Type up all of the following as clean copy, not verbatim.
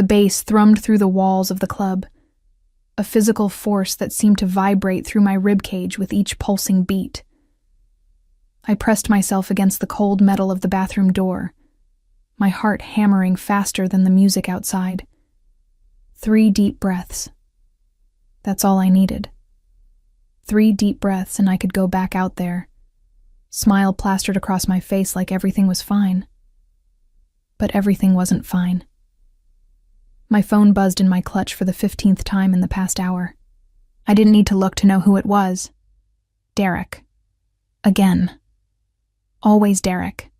The bass thrummed through the walls of the club, a physical force that seemed to vibrate through my ribcage with each pulsing beat. I pressed myself against the cold metal of the bathroom door, my heart hammering faster than the music outside. 3 deep breaths. That's all I needed. 3 deep breaths and I could go back out there, smile plastered across my face like everything was fine. But everything wasn't fine. My phone buzzed in my clutch for the 15th time in the past hour. I didn't need to look to know who it was. Derek. Again. Always Derek.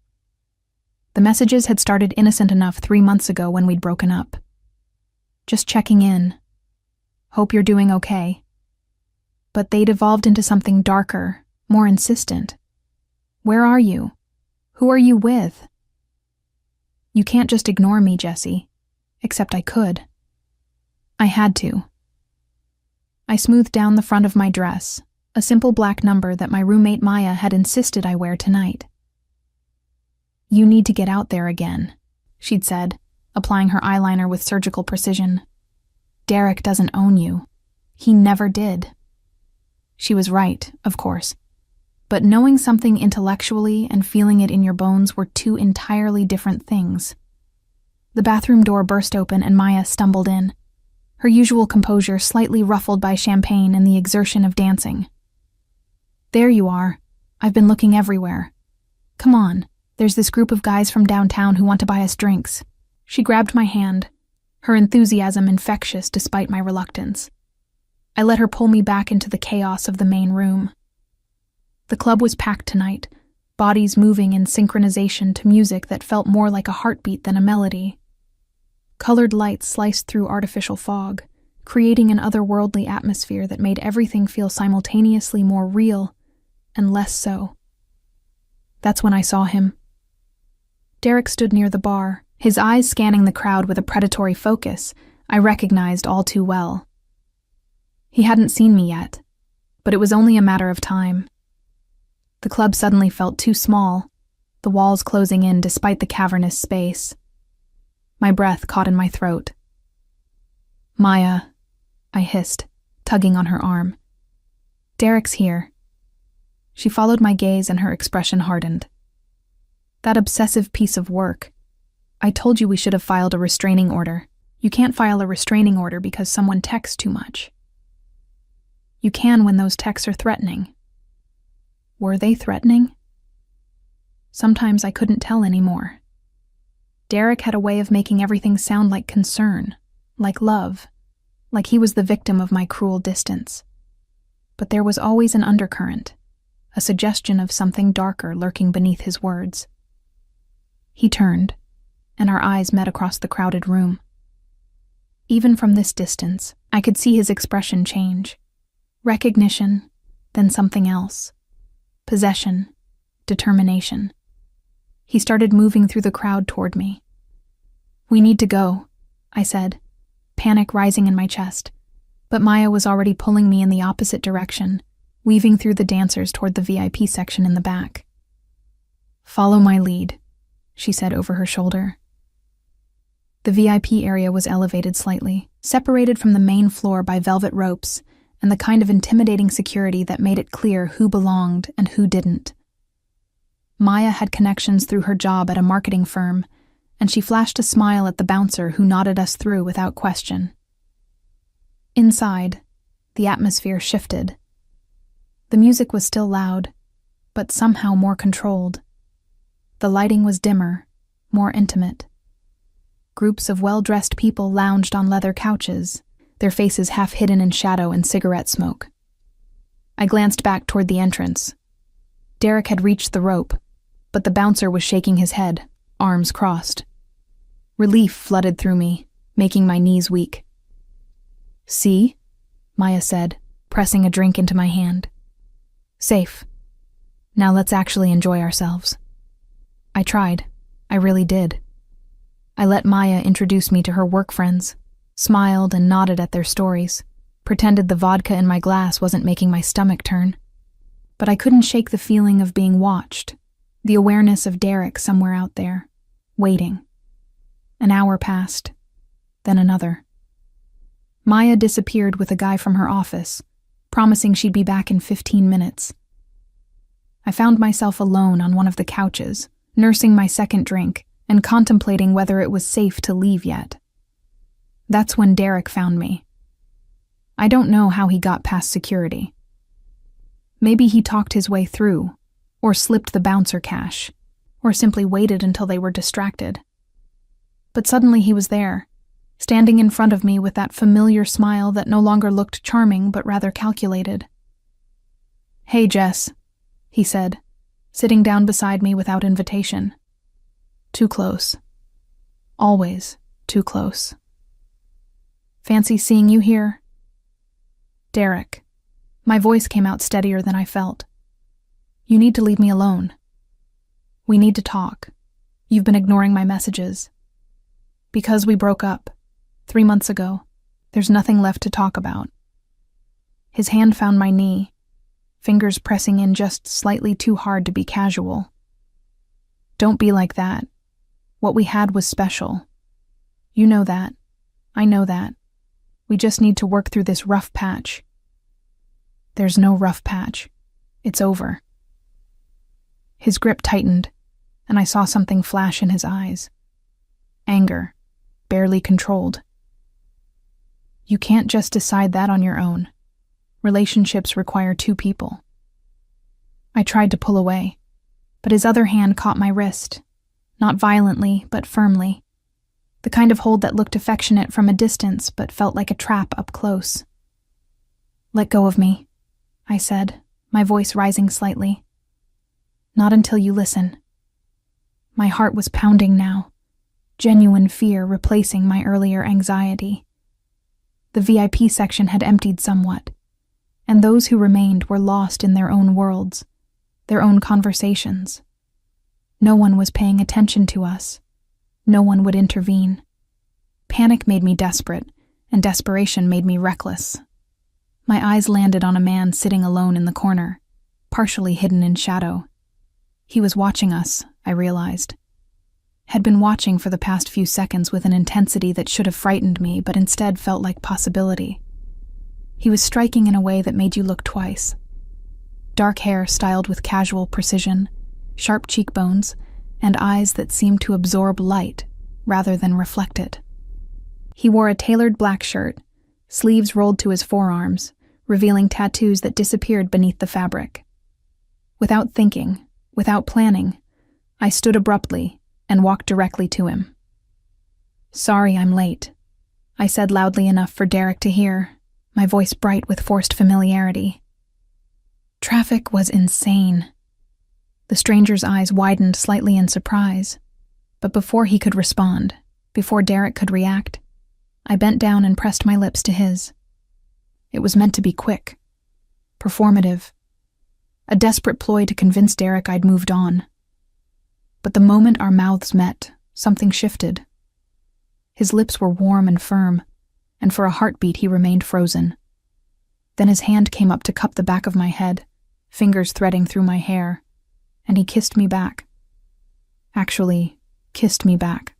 The messages had started innocent enough 3 months ago when we'd broken up. Just checking in. Hope you're doing okay. But they'd evolved into something darker, more insistent. Where are you? Who are you with? You can't just ignore me, Jesse. Except I could. I had to. I smoothed down the front of my dress, a simple black number that my roommate Maya had insisted I wear tonight. You need to get out there again, she'd said, applying her eyeliner with surgical precision. Derek doesn't own you. He never did. She was right, of course. But knowing something intellectually and feeling it in your bones were 2 entirely different things. The bathroom door burst open and Maya stumbled in, her usual composure slightly ruffled by champagne and the exertion of dancing. There you are. I've been looking everywhere. Come on, there's this group of guys from downtown who want to buy us drinks. She grabbed my hand, her enthusiasm infectious despite my reluctance. I let her pull me back into the chaos of the main room. The club was packed tonight, bodies moving in synchronization to music that felt more like a heartbeat than a melody. Colored lights sliced through artificial fog, creating an otherworldly atmosphere that made everything feel simultaneously more real and less so. That's when I saw him. Derek stood near the bar, his eyes scanning the crowd with a predatory focus I recognized all too well. He hadn't seen me yet, but it was only a matter of time. The club suddenly felt too small, the walls closing in despite the cavernous space. My breath caught in my throat. Maya, I hissed, tugging on her arm. Derek's here. She followed my gaze and her expression hardened. That obsessive piece of work. I told you we should have filed a restraining order. You can't file a restraining order because someone texts too much. You can when those texts are threatening. Were they threatening? Sometimes I couldn't tell anymore. Derek had a way of making everything sound like concern, like love, like he was the victim of my cruel distance. But there was always an undercurrent, a suggestion of something darker lurking beneath his words. He turned, and our eyes met across the crowded room. Even from this distance, I could see his expression change. Recognition, then something else. Possession, determination. He started moving through the crowd toward me. We need to go, I said, panic rising in my chest. But Maya was already pulling me in the opposite direction, weaving through the dancers toward the VIP section in the back. Follow my lead, she said over her shoulder. The VIP area was elevated slightly, separated from the main floor by velvet ropes and the kind of intimidating security that made it clear who belonged and who didn't. Maya had connections through her job at a marketing firm, and she flashed a smile at the bouncer who nodded us through without question. Inside, the atmosphere shifted. The music was still loud, but somehow more controlled. The lighting was dimmer, more intimate. Groups of well-dressed people lounged on leather couches, their faces half hidden in shadow and cigarette smoke. I glanced back toward the entrance. Derek had reached the rope, but the bouncer was shaking his head, arms crossed. Relief flooded through me, making my knees weak. See? Maya said, pressing a drink into my hand. Safe. Now let's actually enjoy ourselves. I tried. I really did. I let Maya introduce me to her work friends, smiled and nodded at their stories, pretended the vodka in my glass wasn't making my stomach turn. But I couldn't shake the feeling of being watched, the awareness of Derek somewhere out there, waiting. An hour passed. then another. Maya disappeared with a guy from her office, promising she'd be back in 15 minutes. I found myself alone on one of the couches, nursing my second drink and contemplating whether it was safe to leave yet. That's when Derek found me. I don't know how he got past security. Maybe he talked his way through, or slipped the bouncer cash, or simply waited until they were distracted. But suddenly he was there, standing in front of me with that familiar smile that no longer looked charming but rather calculated. "Hey, Jess," he said, sitting down beside me without invitation. Too close. Always too close. "Fancy seeing you here?" "Derek." My voice came out steadier than I felt. "You need to leave me alone. We need to talk. You've been ignoring my messages. Because we broke up 3 months ago, there's nothing left to talk about." His hand found my knee, fingers pressing in just slightly too hard to be casual. "Don't be like that. What we had was special. You know that. I know that. We just need to work through this rough patch." "There's no rough patch. It's over." His grip tightened, and I saw something flash in his eyes. Anger, barely controlled. "You can't just decide that on your own. Relationships require 2 people." I tried to pull away, but his other hand caught my wrist, not violently, but firmly. The kind of hold that looked affectionate from a distance, but felt like a trap up close. "Let go of me," I said, my voice rising slightly. "Not until you listen." My heart was pounding now, genuine fear replacing my earlier anxiety. The VIP section had emptied somewhat, and those who remained were lost in their own worlds, their own conversations. No one was paying attention to us. No one would intervene. Panic made me desperate, and desperation made me reckless. My eyes landed on a man sitting alone in the corner, partially hidden in shadow. He was watching us, I realized. Had been watching for the past few seconds with an intensity that should have frightened me, but instead felt like possibility. He was striking in a way that made you look twice. Dark hair styled with casual precision, sharp cheekbones, and eyes that seemed to absorb light rather than reflect it. He wore a tailored black shirt, sleeves rolled to his forearms, revealing tattoos that disappeared beneath the fabric. Without thinking, without planning, I stood abruptly and walked directly to him. "Sorry I'm late," I said loudly enough for Derek to hear, my voice bright with forced familiarity. Traffic was insane. The stranger's eyes widened slightly in surprise, but before he could respond, before Derek could react, I bent down and pressed my lips to his. It was meant to be quick, performative, a desperate ploy to convince Derek I'd moved on. But the moment our mouths met, something shifted. His lips were warm and firm, and for a heartbeat he remained frozen. Then his hand came up to cup the back of my head, fingers threading through my hair, and he kissed me back. Actually, kissed me back.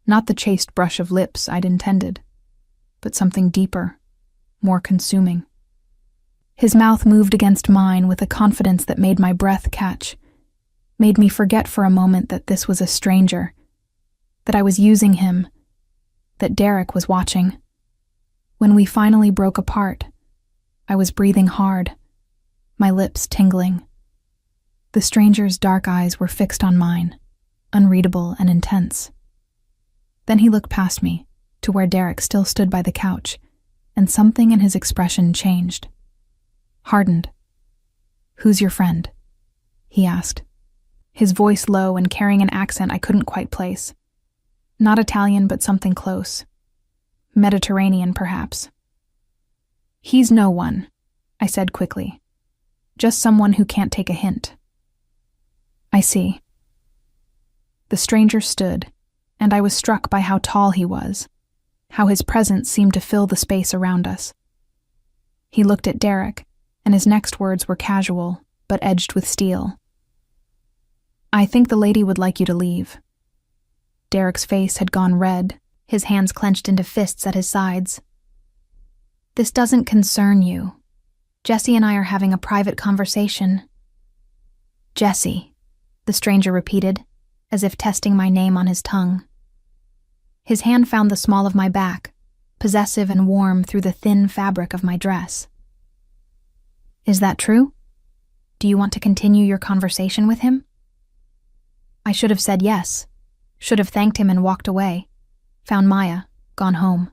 Not the chaste brush of lips I'd intended, but something deeper, more consuming. His mouth moved against mine with a confidence that made my breath catch, made me forget for a moment that this was a stranger, that I was using him, that Derek was watching. When we finally broke apart, I was breathing hard, my lips tingling. The stranger's dark eyes were fixed on mine, unreadable and intense. Then he looked past me, to where Derek still stood by the couch, and something in his expression changed. Hardened. "Who's your friend?" he asked, his voice low and carrying an accent I couldn't quite place. Not Italian, but something close. Mediterranean, perhaps. "He's no one," I said quickly. "Just someone who can't take a hint." "I see." The stranger stood, and I was struck by how tall he was, how his presence seemed to fill the space around us. He looked at Derek, and his next words were casual, but edged with steel. "I think the lady would like you to leave." Derek's face had gone red, his hands clenched into fists at his sides. "This doesn't concern you. Jesse and I are having a private conversation." "Jesse," the stranger repeated, as if testing my name on his tongue. His hand found the small of my back, possessive and warm through the thin fabric of my dress. "Is that true? Do you want to continue your conversation with him?" I should have said yes, should have thanked him and walked away, found Maya, gone home.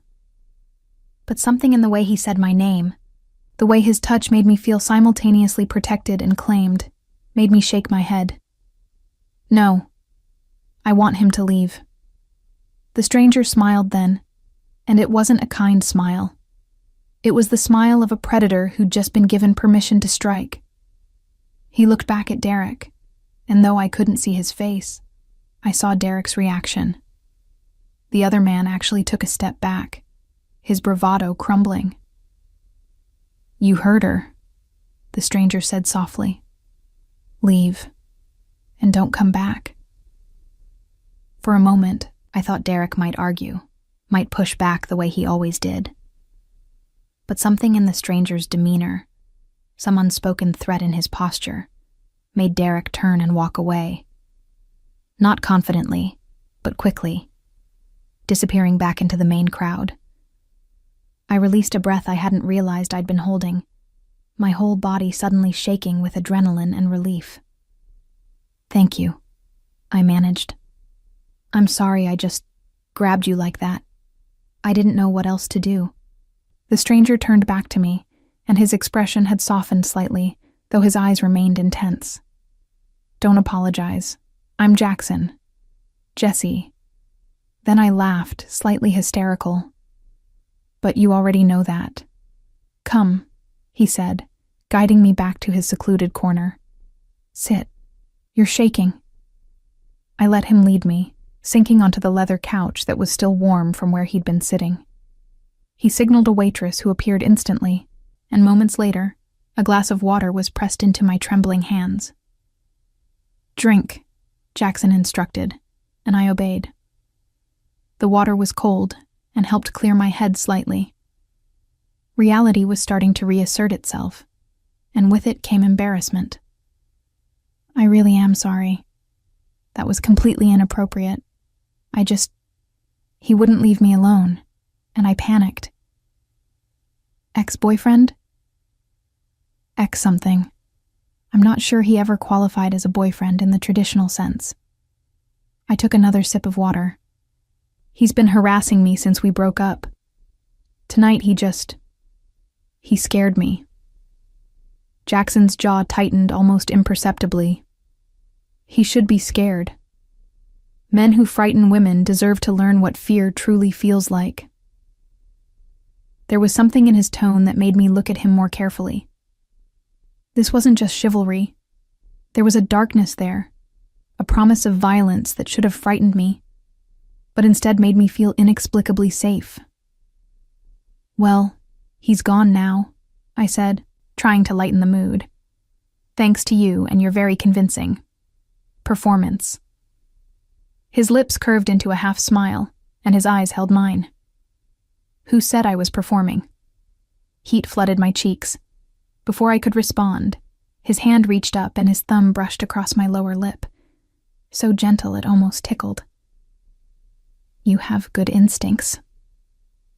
But something in the way he said my name, the way his touch made me feel simultaneously protected and claimed, made me shake my head. "No, I want him to leave." The stranger smiled then, and it wasn't a kind smile. It was the smile of a predator who'd just been given permission to strike. He looked back at Derek, and though I couldn't see his face, I saw Derek's reaction. The other man actually took a step back, his bravado crumbling. "You heard her," the stranger said softly. "Leave, and don't come back." For a moment, I thought Derek might argue, might push back the way he always did. But something in the stranger's demeanor, some unspoken threat in his posture, made Derek turn and walk away. Not confidently, but quickly, disappearing back into the main crowd. I released a breath I hadn't realized I'd been holding, my whole body suddenly shaking with adrenaline and relief. "Thank you," I managed. "I'm sorry I just grabbed you like that. I didn't know what else to do." The stranger turned back to me, and his expression had softened slightly, though his eyes remained intense. "Don't apologize. I'm Jackson. Jesse." Then I laughed, slightly hysterical. "But you already know that." "Come," he said, guiding me back to his secluded corner. "Sit. You're shaking." I let him lead me, sinking onto the leather couch that was still warm from where he'd been sitting. He signaled a waitress who appeared instantly, and moments later, a glass of water was pressed into my trembling hands. "Drink," Jackson instructed, and I obeyed. The water was cold and helped clear my head slightly. Reality was starting to reassert itself, and with it came embarrassment. "I really am sorry. That was completely inappropriate. He wouldn't leave me alone, and I panicked." "Ex-boyfriend?" "Ex-something. I'm not sure he ever qualified as a boyfriend in the traditional sense." I took another sip of water. "He's been harassing me since we broke up. Tonight he scared me." Jackson's jaw tightened almost imperceptibly. He should be scared. Men who frighten women deserve to learn what fear truly feels like. There was something in his tone that made me look at him more carefully. This wasn't just chivalry. There was a darkness there, a promise of violence that should have frightened me, but instead made me feel inexplicably safe. "Well, he's gone now," I said, trying to lighten the mood. "Thanks to you and your very convincing performance." His lips curved into a half smile, and his eyes held mine. "Who said I was performing?" Heat flooded my cheeks. Before I could respond, his hand reached up and his thumb brushed across my lower lip, so gentle it almost tickled. "You have good instincts,"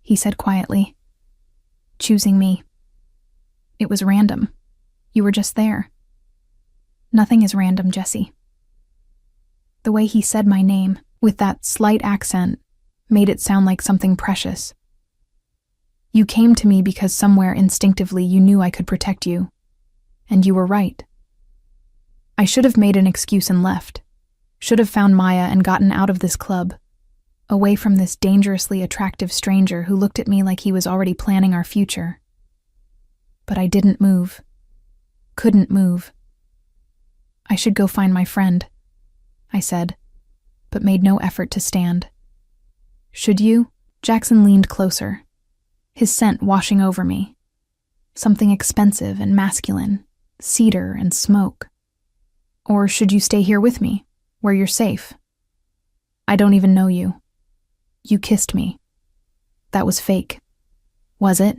he said quietly. "Choosing me. It was random. You were just there." "Nothing is random, Jesse." The way he said my name, with that slight accent, made it sound like something precious. "You came to me because somewhere instinctively you knew I could protect you. And you were right. I should have made an excuse and left. Should have found Maya and gotten out of this club, away from this dangerously attractive stranger who looked at me like he was already planning our future. But I didn't move. Couldn't move. I should go find my friend," I said, but made no effort to stand. "Should you?" Jackson leaned closer, his scent washing over me. Something expensive and masculine, cedar and smoke. "Or should you stay here with me, where you're safe? I don't even know you." You kissed me. That was fake. Was it?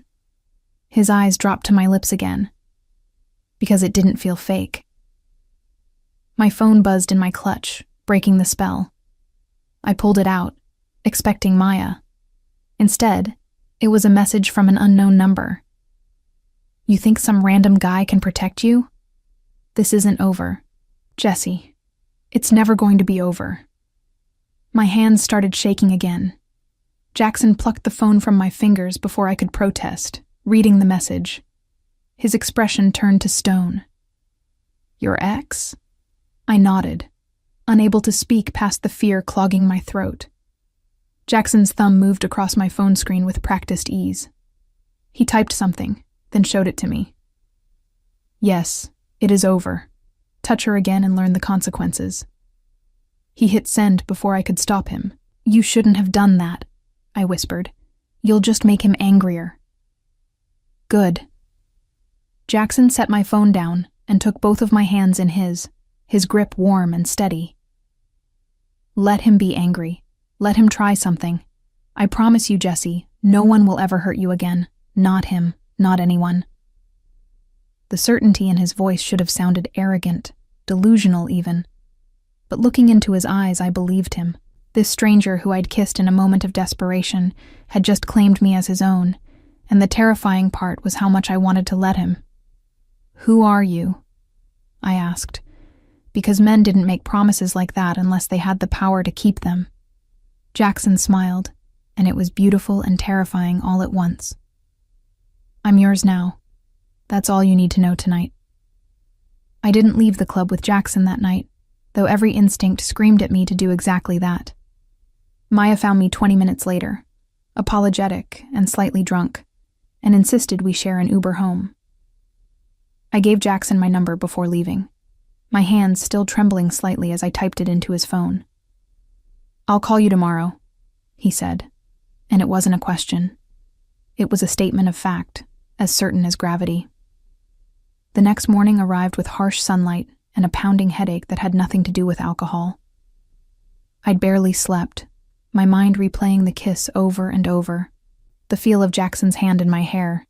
His eyes dropped to my lips again. Because it didn't feel fake. My phone buzzed in my clutch, breaking the spell. I pulled it out, expecting Maya. Instead, it was a message from an unknown number. You think some random guy can protect you? This isn't over. Jesse, it's never going to be over. My hands started shaking again. Jackson plucked the phone from my fingers before I could protest, reading the message. His expression turned to stone. Your ex? I nodded, unable to speak past the fear clogging my throat. Jackson's thumb moved across my phone screen with practiced ease. He typed something, then showed it to me. Yes, it is over. Touch her again and learn the consequences. He hit send before I could stop him. You shouldn't have done that, I whispered. You'll just make him angrier. Good. Jackson set my phone down and took both of my hands in his grip warm and steady. Let him be angry. Let him try something. I promise you, Jesse, no one will ever hurt you again. Not him, not anyone. The certainty in his voice should have sounded arrogant, delusional even. But looking into his eyes, I believed him. This stranger who I'd kissed in a moment of desperation had just claimed me as his own, and the terrifying part was how much I wanted to let him. Who are you? I asked, because men didn't make promises like that unless they had the power to keep them. Jackson smiled, and it was beautiful and terrifying all at once. I'm yours now. That's all you need to know tonight. I didn't leave the club with Jackson that night, though every instinct screamed at me to do exactly that. Maya found me 20 minutes later, apologetic and slightly drunk, and insisted we share an Uber home. I gave Jackson my number before leaving, my hands still trembling slightly as I typed it into his phone. I'll call you tomorrow, he said, and it wasn't a question. It was a statement of fact, as certain as gravity. The next morning arrived with harsh sunlight and a pounding headache that had nothing to do with alcohol. I'd barely slept, my mind replaying the kiss over and over, the feel of Jackson's hand in my hair,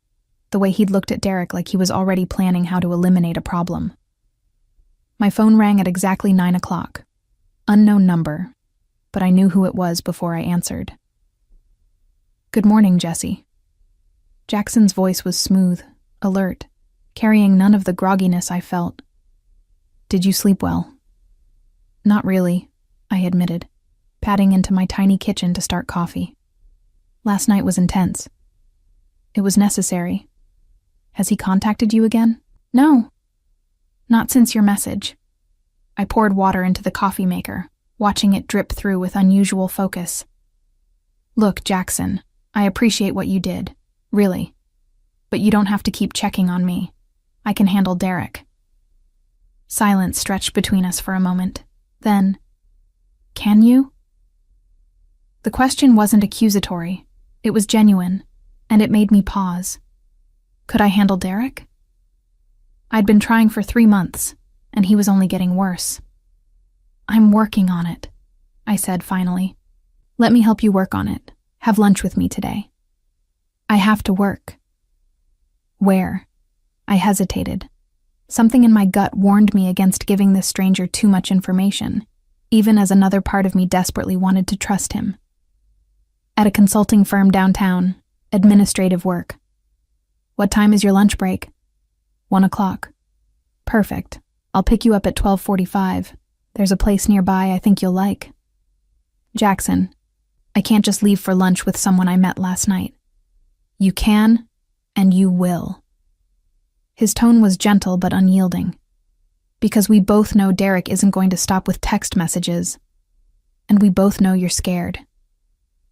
the way he'd looked at Derek like he was already planning how to eliminate a problem. My phone rang at exactly 9 o'clock. Unknown number, but I knew who it was before I answered. Good morning, Jesse. Jackson's voice was smooth, alert, carrying none of the grogginess I felt. Did you sleep well? Not really, I admitted, padding into my tiny kitchen to start coffee. Last night was intense. It was necessary. Has he contacted you again? No. Not since your message. I poured water into the coffee maker, watching it drip through with unusual focus. Look, Jackson, I appreciate what you did, really. But you don't have to keep checking on me. I can handle Derek. Silence stretched between us for a moment. Then, can you? The question wasn't accusatory. It was genuine, and it made me pause. Could I handle Derek? I'd been trying for 3 months, and he was only getting worse. I'm working on it, I said finally. Let me help you work on it. Have lunch with me today. I have to work. Where? I hesitated. Something in my gut warned me against giving this stranger too much information, even as another part of me desperately wanted to trust him. At a consulting firm downtown, administrative work. What time is your lunch break? 1 o'clock. Perfect. I'll pick you up at 12:45. There's a place nearby I think you'll like. Jackson, I can't just leave for lunch with someone I met last night. You can, and you will. His tone was gentle but unyielding. Because we both know Derek isn't going to stop with text messages. And we both know you're scared.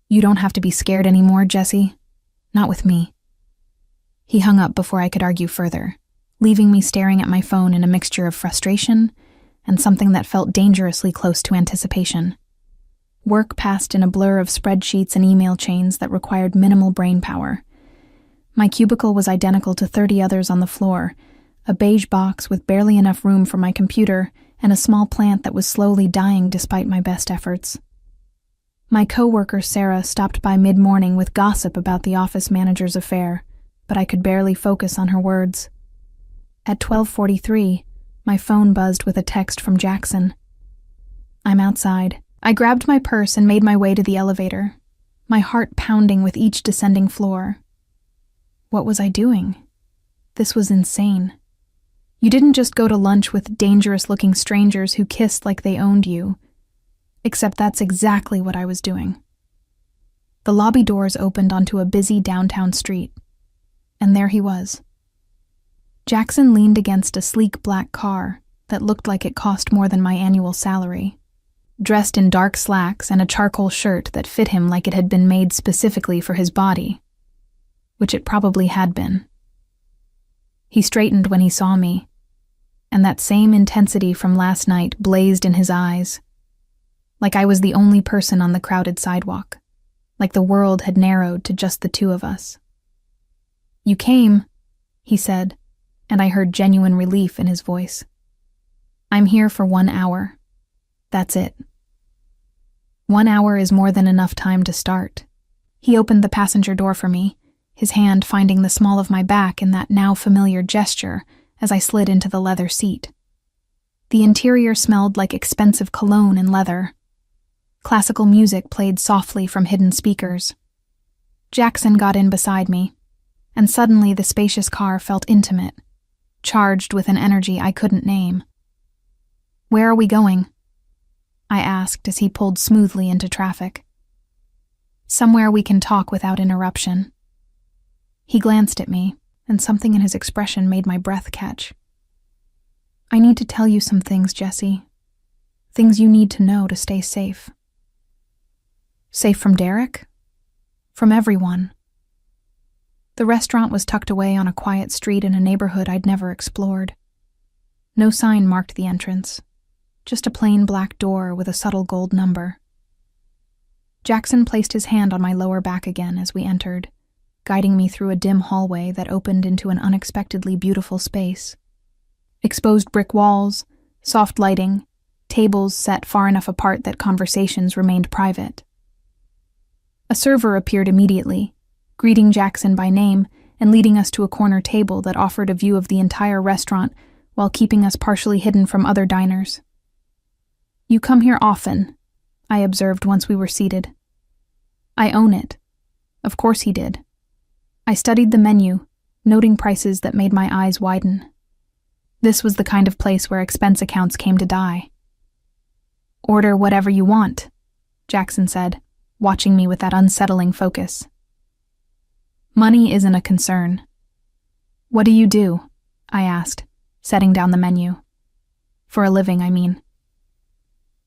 You don't have to be scared anymore, Jesse. Not with me. He hung up before I could argue further, leaving me staring at my phone in a mixture of frustration and something that felt dangerously close to anticipation. Work passed in a blur of spreadsheets and email chains that required minimal brain power. My cubicle was identical to 30 others on the floor, a beige box with barely enough room for my computer and a small plant that was slowly dying despite my best efforts. My coworker Sarah stopped by mid-morning with gossip about the office manager's affair, but I could barely focus on her words. At 12:43, my phone buzzed with a text from Jackson. I'm outside. I grabbed my purse and made my way to the elevator, my heart pounding with each descending floor. What was I doing? This was insane. You didn't just go to lunch with dangerous-looking strangers who kissed like they owned you. Except that's exactly what I was doing. The lobby doors opened onto a busy downtown street, and there he was. Jackson leaned against a sleek black car that looked like it cost more than my annual salary, dressed in dark slacks and a charcoal shirt that fit him like it had been made specifically for his body, which it probably had been. He straightened when he saw me, and that same intensity from last night blazed in his eyes, like I was the only person on the crowded sidewalk, like the world had narrowed to just the two of us. You came, he said, and I heard genuine relief in his voice. I'm here for 1 hour. That's it. 1 hour is more than enough time to start. He opened the passenger door for me, his hand finding the small of my back in that now familiar gesture as I slid into the leather seat. The interior smelled like expensive cologne and leather. Classical music played softly from hidden speakers. Jackson got in beside me, and suddenly the spacious car felt intimate, charged with an energy I couldn't name. Where are we going? I asked as he pulled smoothly into traffic. Somewhere we can talk without interruption. He glanced at me, and something in his expression made my breath catch. I need to tell you some things, Jesse. Things you need to know to stay safe. Safe from Derek? From everyone. The restaurant was tucked away on a quiet street in a neighborhood I'd never explored. No sign marked the entrance, just a plain black door with a subtle gold number. Jackson placed his hand on my lower back again as we entered, guiding me through a dim hallway that opened into an unexpectedly beautiful space. Exposed brick walls, soft lighting, tables set far enough apart that conversations remained private. A server appeared immediately, greeting Jackson by name and leading us to a corner table that offered a view of the entire restaurant while keeping us partially hidden from other diners. You come here often, I observed once we were seated. I own it. Of course he did. I studied the menu, noting prices that made my eyes widen. This was the kind of place where expense accounts came to die. Order whatever you want, Jackson said, watching me with that unsettling focus. Money isn't a concern. What do you do? I asked, setting down the menu. For a living, I mean.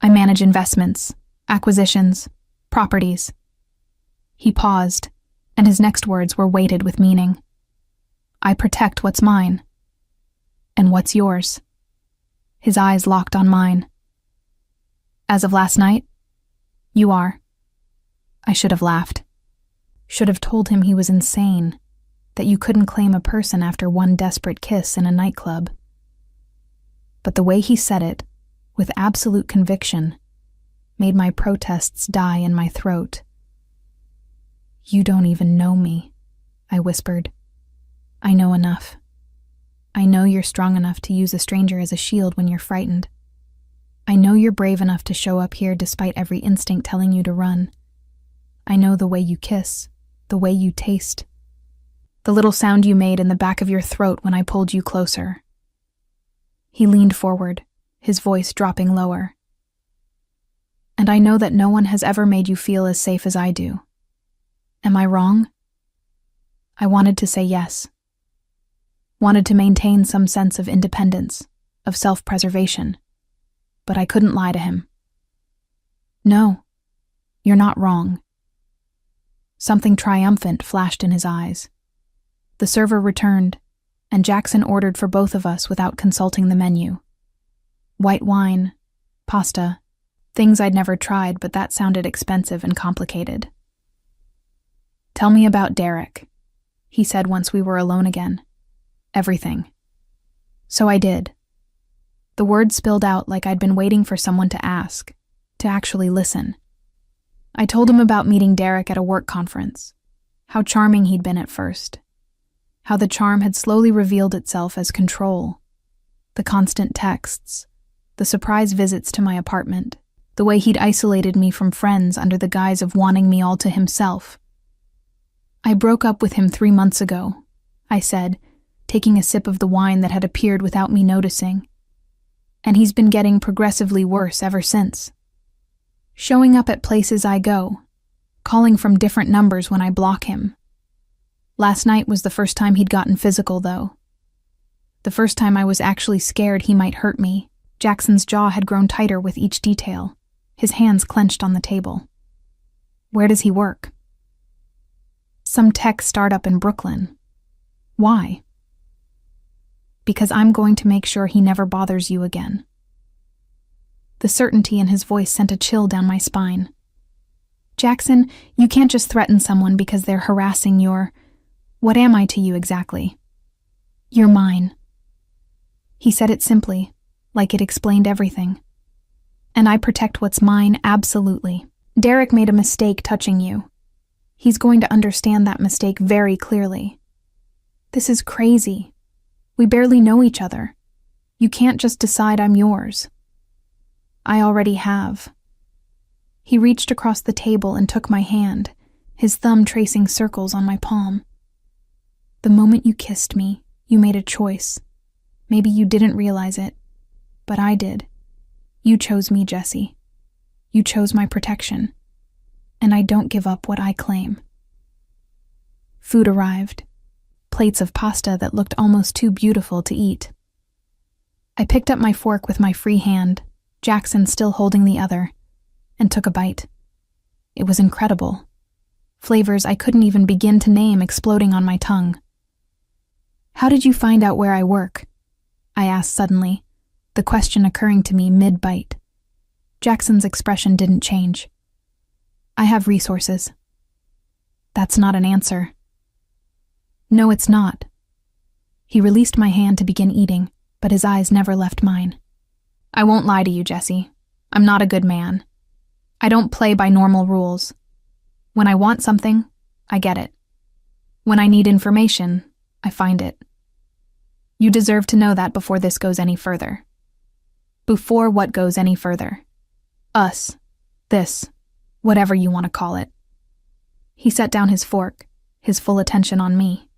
I manage investments, acquisitions, properties. He paused, and his next words were weighted with meaning. I protect what's mine. And what's yours? His eyes locked on mine. As of last night, you are. I should have laughed. Should have told him he was insane, that you couldn't claim a person after one desperate kiss in a nightclub. But the way he said it, with absolute conviction, made my protests die in my throat. You don't even know me, I whispered. I know enough. I know you're strong enough to use a stranger as a shield when you're frightened. I know you're brave enough to show up here despite every instinct telling you to run. I know the way you kiss, the way you taste, the little sound you made in the back of your throat when I pulled you closer. He leaned forward, his voice dropping lower. And I know that no one has ever made you feel as safe as I do. Am I wrong? I wanted to say yes. Wanted to maintain some sense of independence, of self-preservation, but I couldn't lie to him. No, you're not wrong. Something triumphant flashed in his eyes. The server returned, and Jackson ordered for both of us without consulting the menu. White wine, pasta, things I'd never tried, but that sounded expensive and complicated. Tell me about Derek, he said once we were alone again. Everything. So I did. The words spilled out like I'd been waiting for someone to ask, to actually listen. I told him about meeting Derek at a work conference, how charming he'd been at first, how the charm had slowly revealed itself as control, the constant texts, the surprise visits to my apartment, the way he'd isolated me from friends under the guise of wanting me all to himself. I broke up with him 3 months ago, I said, taking a sip of the wine that had appeared without me noticing. And he's been getting progressively worse ever since. Showing up at places I go, calling from different numbers when I block him. Last night was the first time he'd gotten physical, though. The first time I was actually scared he might hurt me. Jackson's jaw had grown tighter with each detail, his hands clenched on the table. Where does he work? Some tech startup in Brooklyn. Why? Because I'm going to make sure he never bothers you again. The certainty in his voice sent a chill down my spine. Jackson, you can't just threaten someone because they're harassing your... What am I to you exactly? You're mine. He said it simply, like it explained everything. And I protect what's mine, absolutely. Derek made a mistake touching you. He's going to understand that mistake very clearly. This is crazy. We barely know each other. You can't just decide I'm yours. I already have. He reached across the table and took my hand, his thumb tracing circles on my palm. The moment you kissed me, you made a choice. Maybe you didn't realize it, but I did. You chose me, Jesse. You chose my protection. And I don't give up what I claim. Food arrived. Plates of pasta that looked almost too beautiful to eat. I picked up my fork with my free hand, Jackson still holding the other, and took a bite. It was incredible. Flavors I couldn't even begin to name exploding on my tongue. How did you find out where I work? I asked suddenly, the question occurring to me mid-bite. Jackson's expression didn't change. I have resources. That's not an answer. No, it's not. He released my hand to begin eating, but his eyes never left mine. I won't lie to you, Jesse. I'm not a good man. I don't play by normal rules. When I want something, I get it. When I need information, I find it. You deserve to know that before this goes any further. Before what goes any further. Us. This. Whatever you want to call it. He set down his fork, his full attention on me.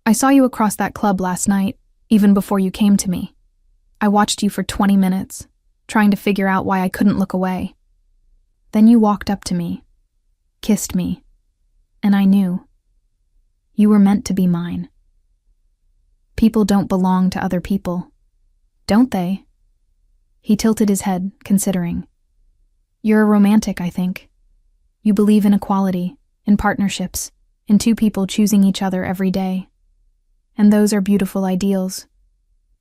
I saw you across that club last night, even before you came to me. I watched you for 20 minutes, trying to figure out why I couldn't look away. Then you walked up to me, kissed me, and I knew. You were meant to be mine. People don't belong to other people, don't they? He tilted his head, considering. You're a romantic, I think. You believe in equality, in partnerships, in two people choosing each other every day. And those are beautiful ideals.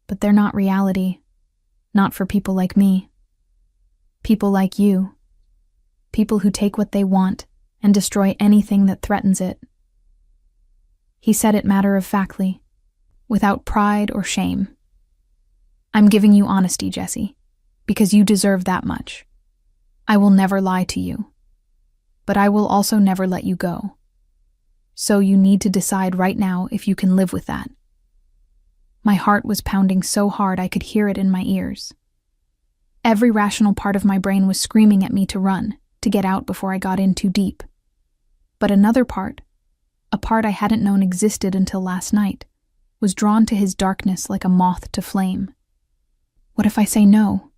But they're not reality. Not for people like me. People like you. People who take what they want and destroy anything that threatens it. He said it matter-of-factly, without pride or shame. I'm giving you honesty, Jesse, because you deserve that much. I will never lie to you, but I will also never let you go. So you need to decide right now if you can live with that. My heart was pounding so hard I could hear it in my ears. Every rational part of my brain was screaming at me to run, to get out before I got in too deep. But another part, a part I hadn't known existed until last night, was drawn to his darkness like a moth to flame. What if I say no?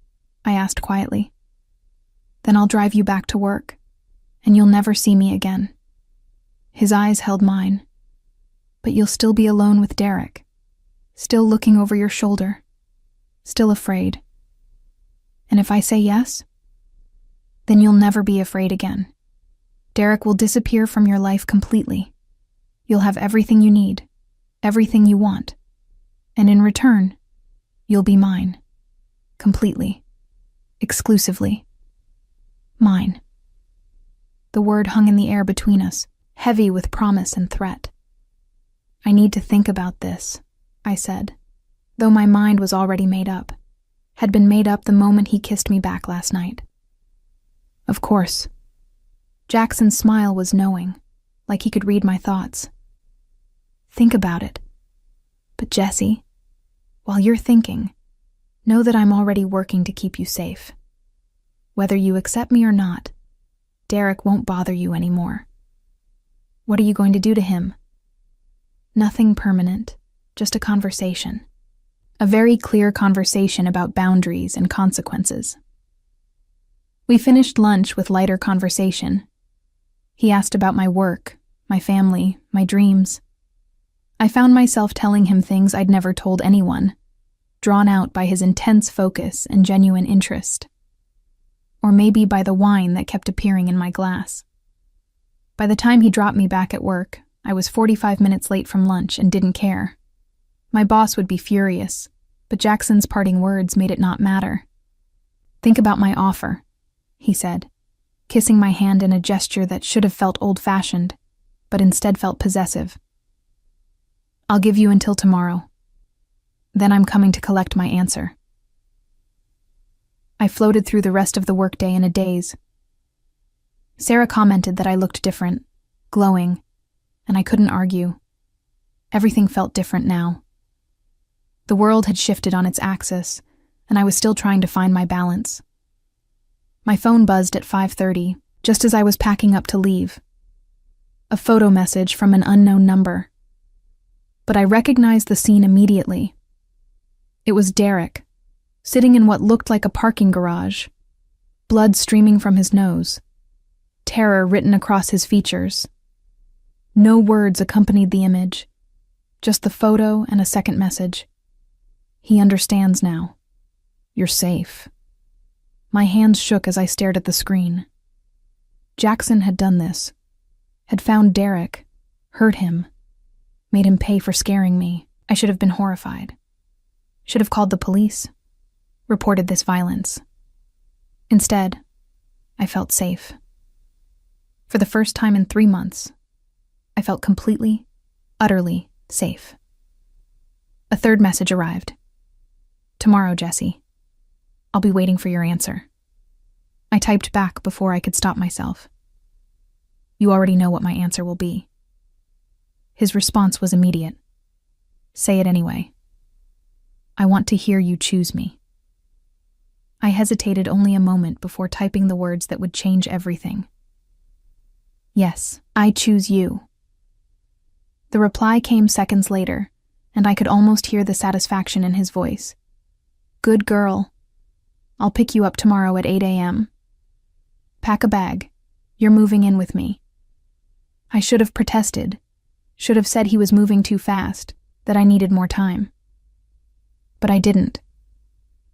I asked quietly. Then I'll drive you back to work, and you'll never see me again. His eyes held mine. But you'll still be alone with Derek, still looking over your shoulder, still afraid. And if I say yes, then you'll never be afraid again. Derek will disappear from your life completely. You'll have everything you need, everything you want. And in return, you'll be mine. Completely. Exclusively. Mine. The word hung in the air between us, heavy with promise and threat. I need to think about this, I said, though my mind was already made up, had been made up the moment he kissed me back last night. Of course, Jackson's smile was knowing, like he could read my thoughts. Think about it. But Jesse, while you're thinking, know that I'm already working to keep you safe. Whether you accept me or not, Derek won't bother you anymore. What are you going to do to him? Nothing permanent, just a conversation. A very clear conversation about boundaries and consequences. We finished lunch with lighter conversation. He asked about my work, my family, my dreams. I found myself telling him things I'd never told anyone, drawn out by his intense focus and genuine interest. Or maybe by the wine that kept appearing in my glass. By the time he dropped me back at work, I was 45 minutes late from lunch and didn't care. My boss would be furious, but Jackson's parting words made it not matter. Think about my offer, he said, kissing my hand in a gesture that should have felt old-fashioned, but instead felt possessive. I'll give you until tomorrow. Then I'm coming to collect my answer. I floated through the rest of the workday in a daze. Sarah commented that I looked different, glowing, and I couldn't argue. Everything felt different now. The world had shifted on its axis, and I was still trying to find my balance. My phone buzzed at 5:30, just as I was packing up to leave. A photo message from an unknown number. But I recognized the scene immediately. It was Derek, sitting in what looked like a parking garage, blood streaming from his nose, terror written across his features. No words accompanied the image, just the photo and a second message. He understands now. You're safe. My hands shook as I stared at the screen. Jackson had done this, had found Derek, hurt him, made him pay for scaring me. I should have been horrified. Should have called the police, reported this violence. Instead, I felt safe. For the first time in 3 months, I felt completely, utterly safe. A third message arrived. Tomorrow, Jesse. I'll be waiting for your answer. I typed back before I could stop myself. You already know what my answer will be. His response was immediate. Say it anyway. I want to hear you choose me. I hesitated only a moment before typing the words that would change everything. Yes, I choose you. The reply came seconds later, and I could almost hear the satisfaction in his voice. Good girl. I'll pick you up tomorrow at 8 a.m. Pack a bag. You're moving in with me. I should have protested, should have said he was moving too fast, that I needed more time. But I didn't.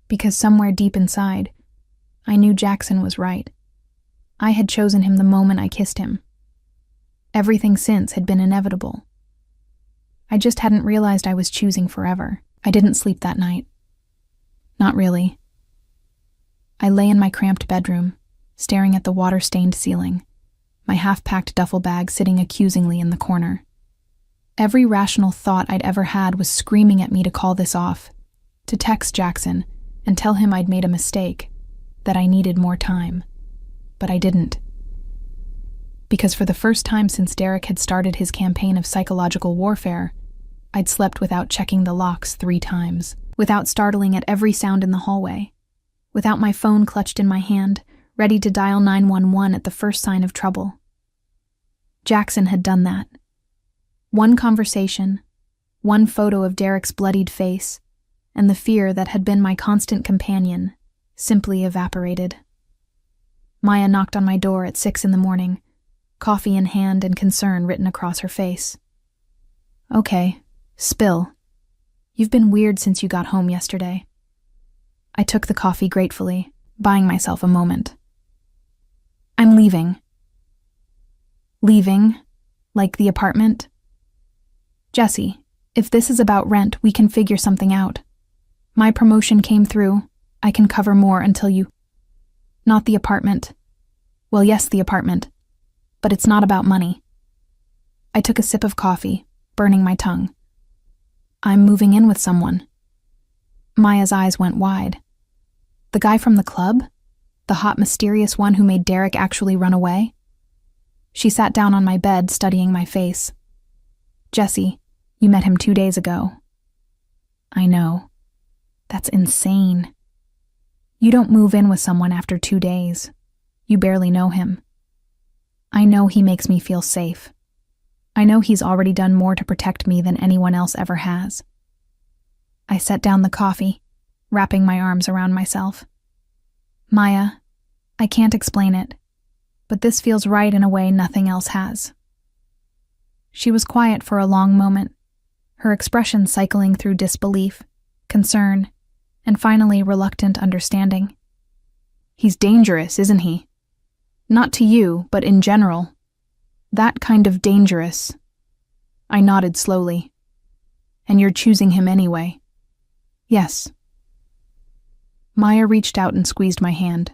Because somewhere deep inside, I knew Jackson was right. I had chosen him the moment I kissed him. Everything since had been inevitable. I just hadn't realized I was choosing forever. I didn't sleep that night. Not really. I lay in my cramped bedroom, staring at the water-stained ceiling, my half-packed duffel bag sitting accusingly in the corner. Every rational thought I'd ever had was screaming at me to call this off, to text Jackson and tell him I'd made a mistake, that I needed more time. But I didn't. Because for the first time since Derek had started his campaign of psychological warfare, I'd slept without checking the locks 3 times, without startling at every sound in the hallway, without my phone clutched in my hand, ready to dial 911 at the first sign of trouble. Jackson had done that. One conversation, one photo of Derek's bloodied face, and the fear that had been my constant companion simply evaporated. Maya knocked on my door at 6 a.m, coffee in hand and concern written across her face. Okay, spill. You've been weird since you got home yesterday. I took the coffee gratefully, buying myself a moment. I'm leaving. Leaving? Like the apartment? Jesse, if this is about rent, we can figure something out. My promotion came through. I can cover more until you... Not the apartment. Well, yes, the apartment. But it's not about money. I took a sip of coffee, burning my tongue. I'm moving in with someone. Maya's eyes went wide. The guy from the club? The hot, mysterious one who made Derek actually run away? She sat down on my bed, studying my face. Jesse, you met him 2 days ago. I know. That's insane. You don't move in with someone after 2 days. You barely know him. I know he makes me feel safe. I know he's already done more to protect me than anyone else ever has. I set down the coffee, wrapping my arms around myself. Maya, I can't explain it, but this feels right in a way nothing else has. She was quiet for a long moment, her expression cycling through disbelief, concern, and finally reluctant understanding. He's dangerous, isn't he? Not to you, but in general. That kind of dangerous. I nodded slowly. And you're choosing him anyway. Yes. Maya reached out and squeezed my hand.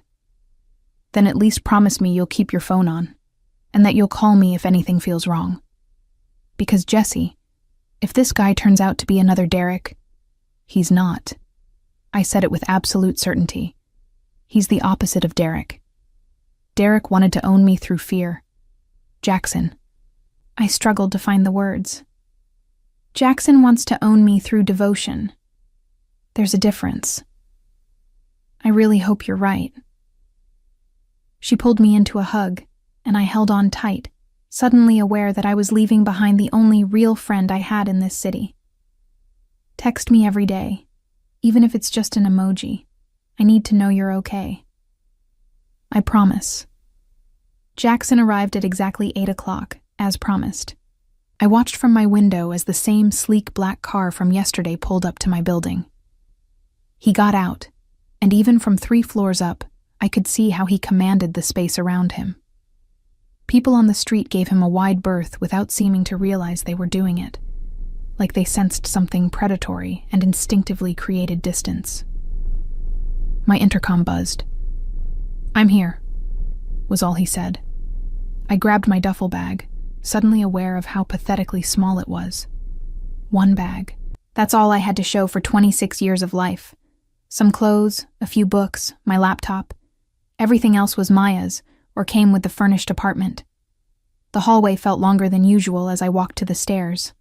Then at least promise me you'll keep your phone on, and that you'll call me if anything feels wrong. Because Jesse, if this guy turns out to be another Derek, he's not. I said it with absolute certainty. He's the opposite of Derek. Derek wanted to own me through fear. Jackson. I struggled to find the words. Jackson wants to own me through devotion. There's a difference. I really hope you're right. She pulled me into a hug, and I held on tight, suddenly aware that I was leaving behind the only real friend I had in this city. Text me every day, even if it's just an emoji. I need to know you're okay. I promise. Jackson arrived at exactly 8 o'clock, as promised. I watched from my window as the same sleek black car from yesterday pulled up to my building. He got out, and even from 3 floors up, I could see how he commanded the space around him. People on the street gave him a wide berth without seeming to realize they were doing it, like they sensed something predatory and instinctively created distance. My intercom buzzed. I'm here, was all he said. I grabbed my duffel bag, suddenly aware of how pathetically small it was. 1 bag. That's all I had to show for 26 years of life. Some clothes, a few books, my laptop. Everything else was Maya's, or came with the furnished apartment. The hallway felt longer than usual as I walked to the stairs.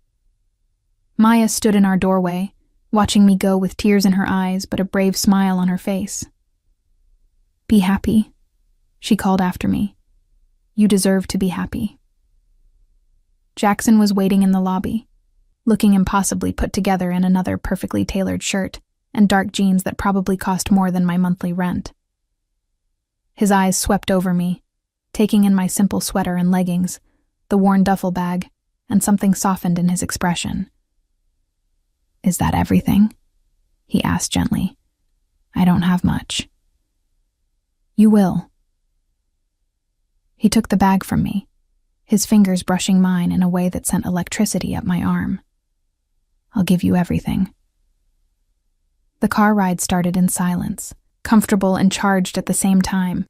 Maya stood in our doorway, watching me go with tears in her eyes but a brave smile on her face. Be happy, she called after me. You deserve to be happy. Jackson was waiting in the lobby, looking impossibly put together in another perfectly tailored shirt and dark jeans that probably cost more than my monthly rent. His eyes swept over me, taking in my simple sweater and leggings, the worn duffel bag, and something softened in his expression. Is that everything? He asked gently. I don't have much. You will. He took the bag from me, his fingers brushing mine in a way that sent electricity up my arm. I'll give you everything. The car ride started in silence, comfortable and charged at the same time.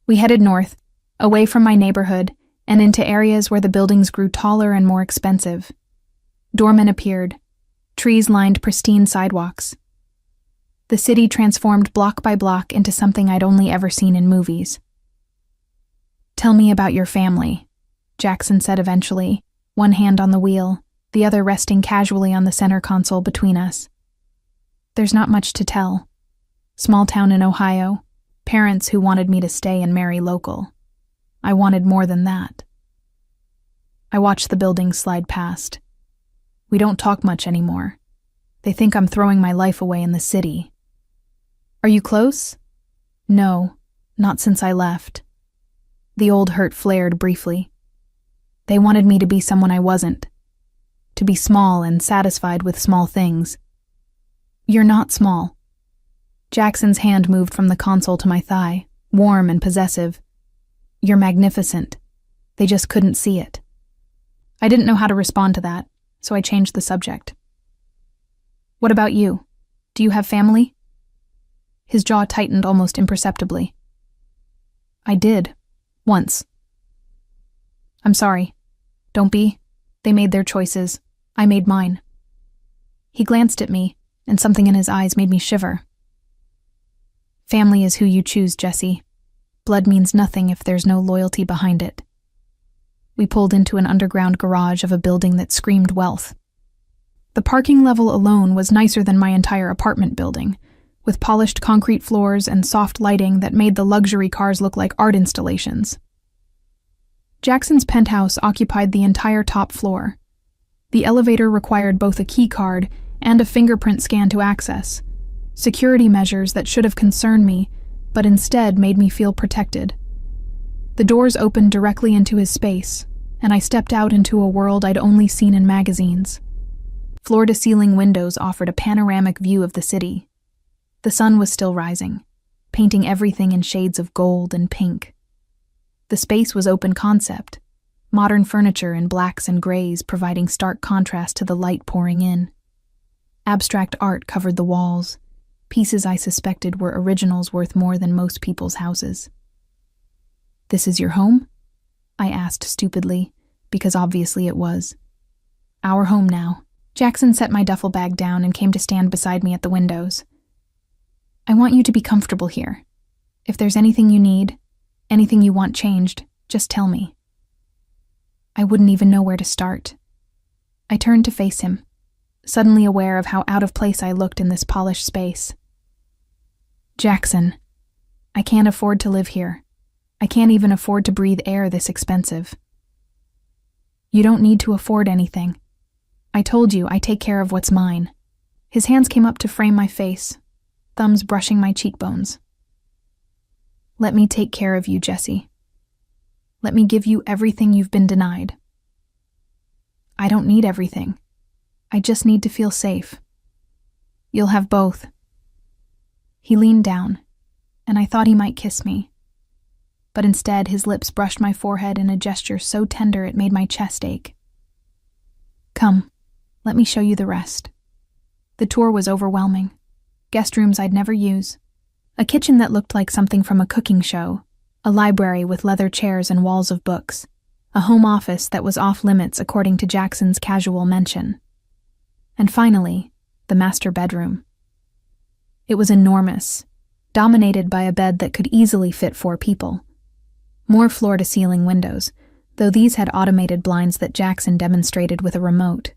We headed north, away from my neighborhood, and into areas where the buildings grew taller and more expensive. Doormen appeared. Trees lined pristine sidewalks. The city transformed block by block into something I'd only ever seen in movies. Tell me about your family, Jackson said eventually, one hand on the wheel, the other resting casually on the center console between us. There's not much to tell. Small town in Ohio, parents who wanted me to stay and marry local. I wanted more than that. I watched the buildings slide past. We don't talk much anymore. They think I'm throwing my life away in the city. Are you close? No, not since I left. The old hurt flared briefly. They wanted me to be someone I wasn't. To be small and satisfied with small things. You're not small. Jackson's hand moved from the console to my thigh, warm and possessive. You're magnificent. They just couldn't see it. I didn't know how to respond to that, so I changed the subject. What about you? Do you have family? His jaw tightened almost imperceptibly. I did. Once. I'm sorry. Don't be. They made their choices. I made mine. He glanced at me, and something in his eyes made me shiver. Family is who you choose, Jesse. Blood means nothing if there's no loyalty behind it. We pulled into an underground garage of a building that screamed wealth. The parking level alone was nicer than my entire apartment building, with polished concrete floors and soft lighting that made the luxury cars look like art installations. Jackson's penthouse occupied the entire top floor. The elevator required both a key card and a fingerprint scan to access, security measures that should have concerned me, but instead made me feel protected. The doors opened directly into his space, and I stepped out into a world I'd only seen in magazines. Floor-to-ceiling windows offered a panoramic view of the city. The sun was still rising, painting everything in shades of gold and pink. The space was open concept, modern furniture in blacks and grays providing stark contrast to the light pouring in. Abstract art covered the walls, pieces I suspected were originals worth more than most people's houses. "This is your home?" I asked stupidly, because obviously it was. "Our home now." Jackson set my duffel bag down and came to stand beside me at the windows. "I want you to be comfortable here. If there's anything you need, anything you want changed, just tell me." I wouldn't even know where to start. I turned to face him, suddenly aware of how out of place I looked in this polished space. "Jackson, I can't afford to live here. I can't even afford to breathe air this expensive." "You don't need to afford anything. I told you I take care of what's mine." His hands came up to frame my face, thumbs brushing my cheekbones. "Let me take care of you, Jesse. Let me give you everything you've been denied." "I don't need everything. I just need to feel safe." "You'll have both." He leaned down, and I thought he might kiss me. But instead, his lips brushed my forehead in a gesture so tender it made my chest ache. "Come, let me show you the rest." The tour was overwhelming. Guest rooms I'd never use, a kitchen that looked like something from a cooking show, a library with leather chairs and walls of books, a home office that was off limits according to Jackson's casual mention. And finally, the master bedroom. It was enormous, dominated by a bed that could easily fit 4 people. More floor-to-ceiling windows, though these had automated blinds that Jackson demonstrated with a remote.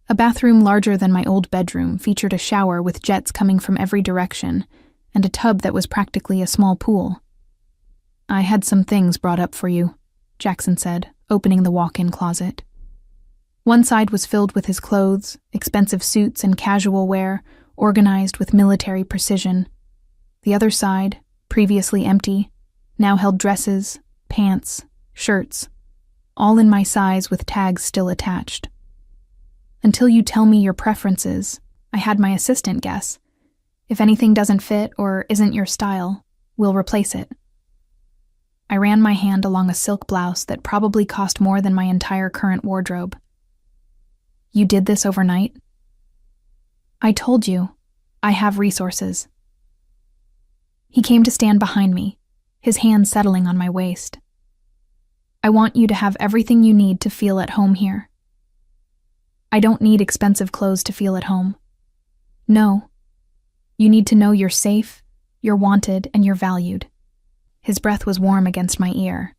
A bathroom larger than my old bedroom featured a shower with jets coming from every direction, and a tub that was practically a small pool. "I had some things brought up for you," Jackson said, opening the walk-in closet. One side was filled with his clothes, expensive suits and casual wear, organized with military precision. The other side, previously empty, now held dresses, pants, shirts, all in my size with tags still attached. "Until you tell me your preferences," I had my assistant guess. "If anything doesn't fit or isn't your style, we'll replace it." I ran my hand along a silk blouse that probably cost more than my entire current wardrobe. "You did this overnight?" "I told you, I have resources." He came to stand behind me, his hand settling on my waist. "I want you to have everything you need to feel at home here." "I don't need expensive clothes to feel at home." "No. You need to know you're safe, you're wanted, and you're valued." His breath was warm against my ear.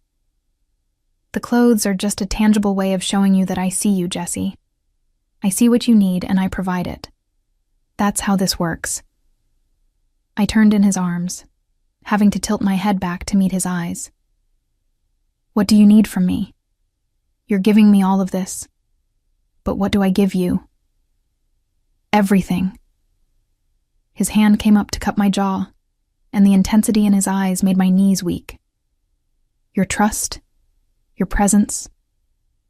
"The clothes are just a tangible way of showing you that I see you, Jesse. I see what you need and I provide it. That's how this works." I turned in his arms, having to tilt my head back to meet his eyes. "What do you need from me? You're giving me all of this. But what do I give you?" "Everything." His hand came up to cup my jaw, and the intensity in his eyes made my knees weak. "Your trust, your presence,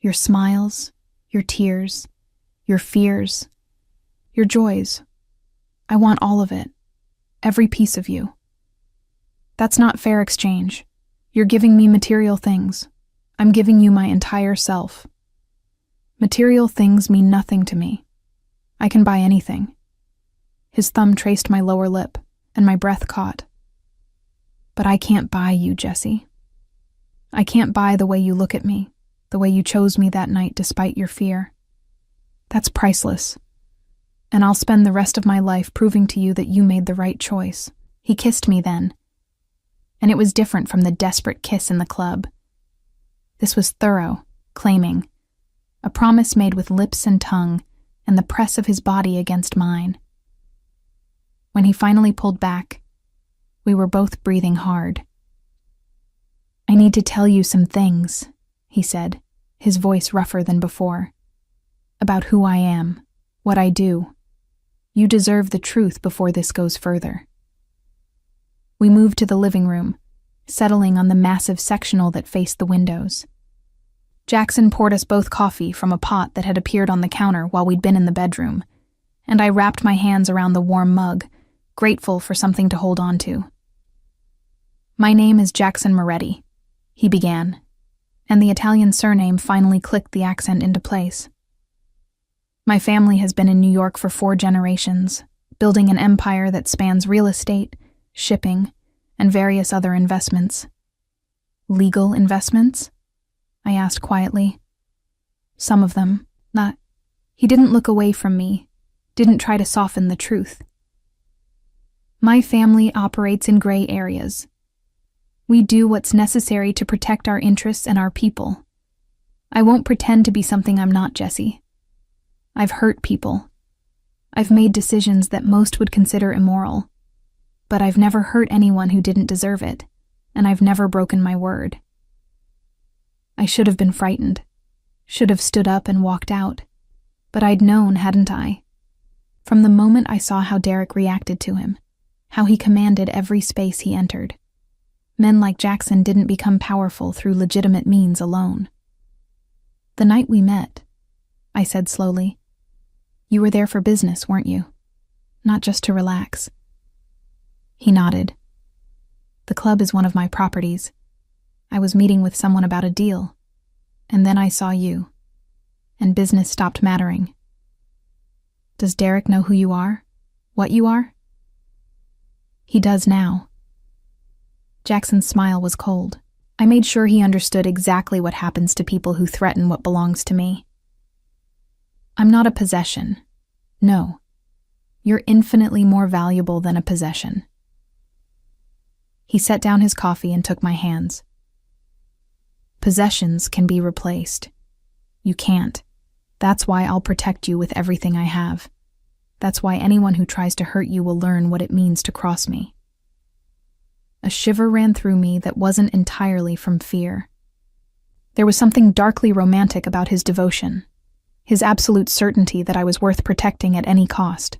your smiles, your tears, your fears, your joys. I want all of it, every piece of you." "That's not fair exchange. You're giving me material things. I'm giving you my entire self." "Material things mean nothing to me. I can buy anything." His thumb traced my lower lip, and my breath caught. "But I can't buy you, Jesse. I can't buy the way you look at me, the way you chose me that night despite your fear. That's priceless. And I'll spend the rest of my life proving to you that you made the right choice." He kissed me then, and it was different from the desperate kiss in the club. This was thorough, claiming, a promise made with lips and tongue and the press of his body against mine. When he finally pulled back, we were both breathing hard. "I need to tell you some things," he said, his voice rougher than before. "About who I am, what I do. You deserve the truth before this goes further." We moved to the living room, settling on the massive sectional that faced the windows. Jackson poured us both coffee from a pot that had appeared on the counter while we'd been in the bedroom, and I wrapped my hands around the warm mug, grateful for something to hold on to. "My name is Jackson Moretti," he began, and the Italian surname finally clicked the accent into place. "My family has been in New York for 4 generations, building an empire that spans real estate, shipping, and various other investments." "Legal investments?" I asked quietly. "Some of them, not..." He didn't look away from me, didn't try to soften the truth. "My family operates in gray areas. We do what's necessary to protect our interests and our people. I won't pretend to be something I'm not, Jesse. I've hurt people. I've made decisions that most would consider immoral. But I've never hurt anyone who didn't deserve it, and I've never broken my word. I should have been frightened, should have stood up and walked out, but I'd known, hadn't I? From the moment I saw how Derek reacted to him, how he commanded every space he entered. Men like Jackson didn't become powerful through legitimate means alone. "The night we met," I said slowly, "you were there for business, weren't you? Not just to relax." He nodded. "The club is one of my properties. I was meeting with someone about a deal, and then I saw you, and business stopped mattering." "Does Derek know who you are? What you are?" "He does now." Jackson's smile was cold. I made sure he understood exactly what happens to people who threaten what belongs to me. "I'm not a possession. No. You're infinitely more valuable than a possession." He set down his coffee and took my hands. "Possessions can be replaced. You can't. That's why I'll protect you with everything I have. That's why anyone who tries to hurt you will learn what it means to cross me." A shiver ran through me that wasn't entirely from fear. There was something darkly romantic about his devotion, his absolute certainty that I was worth protecting at any cost.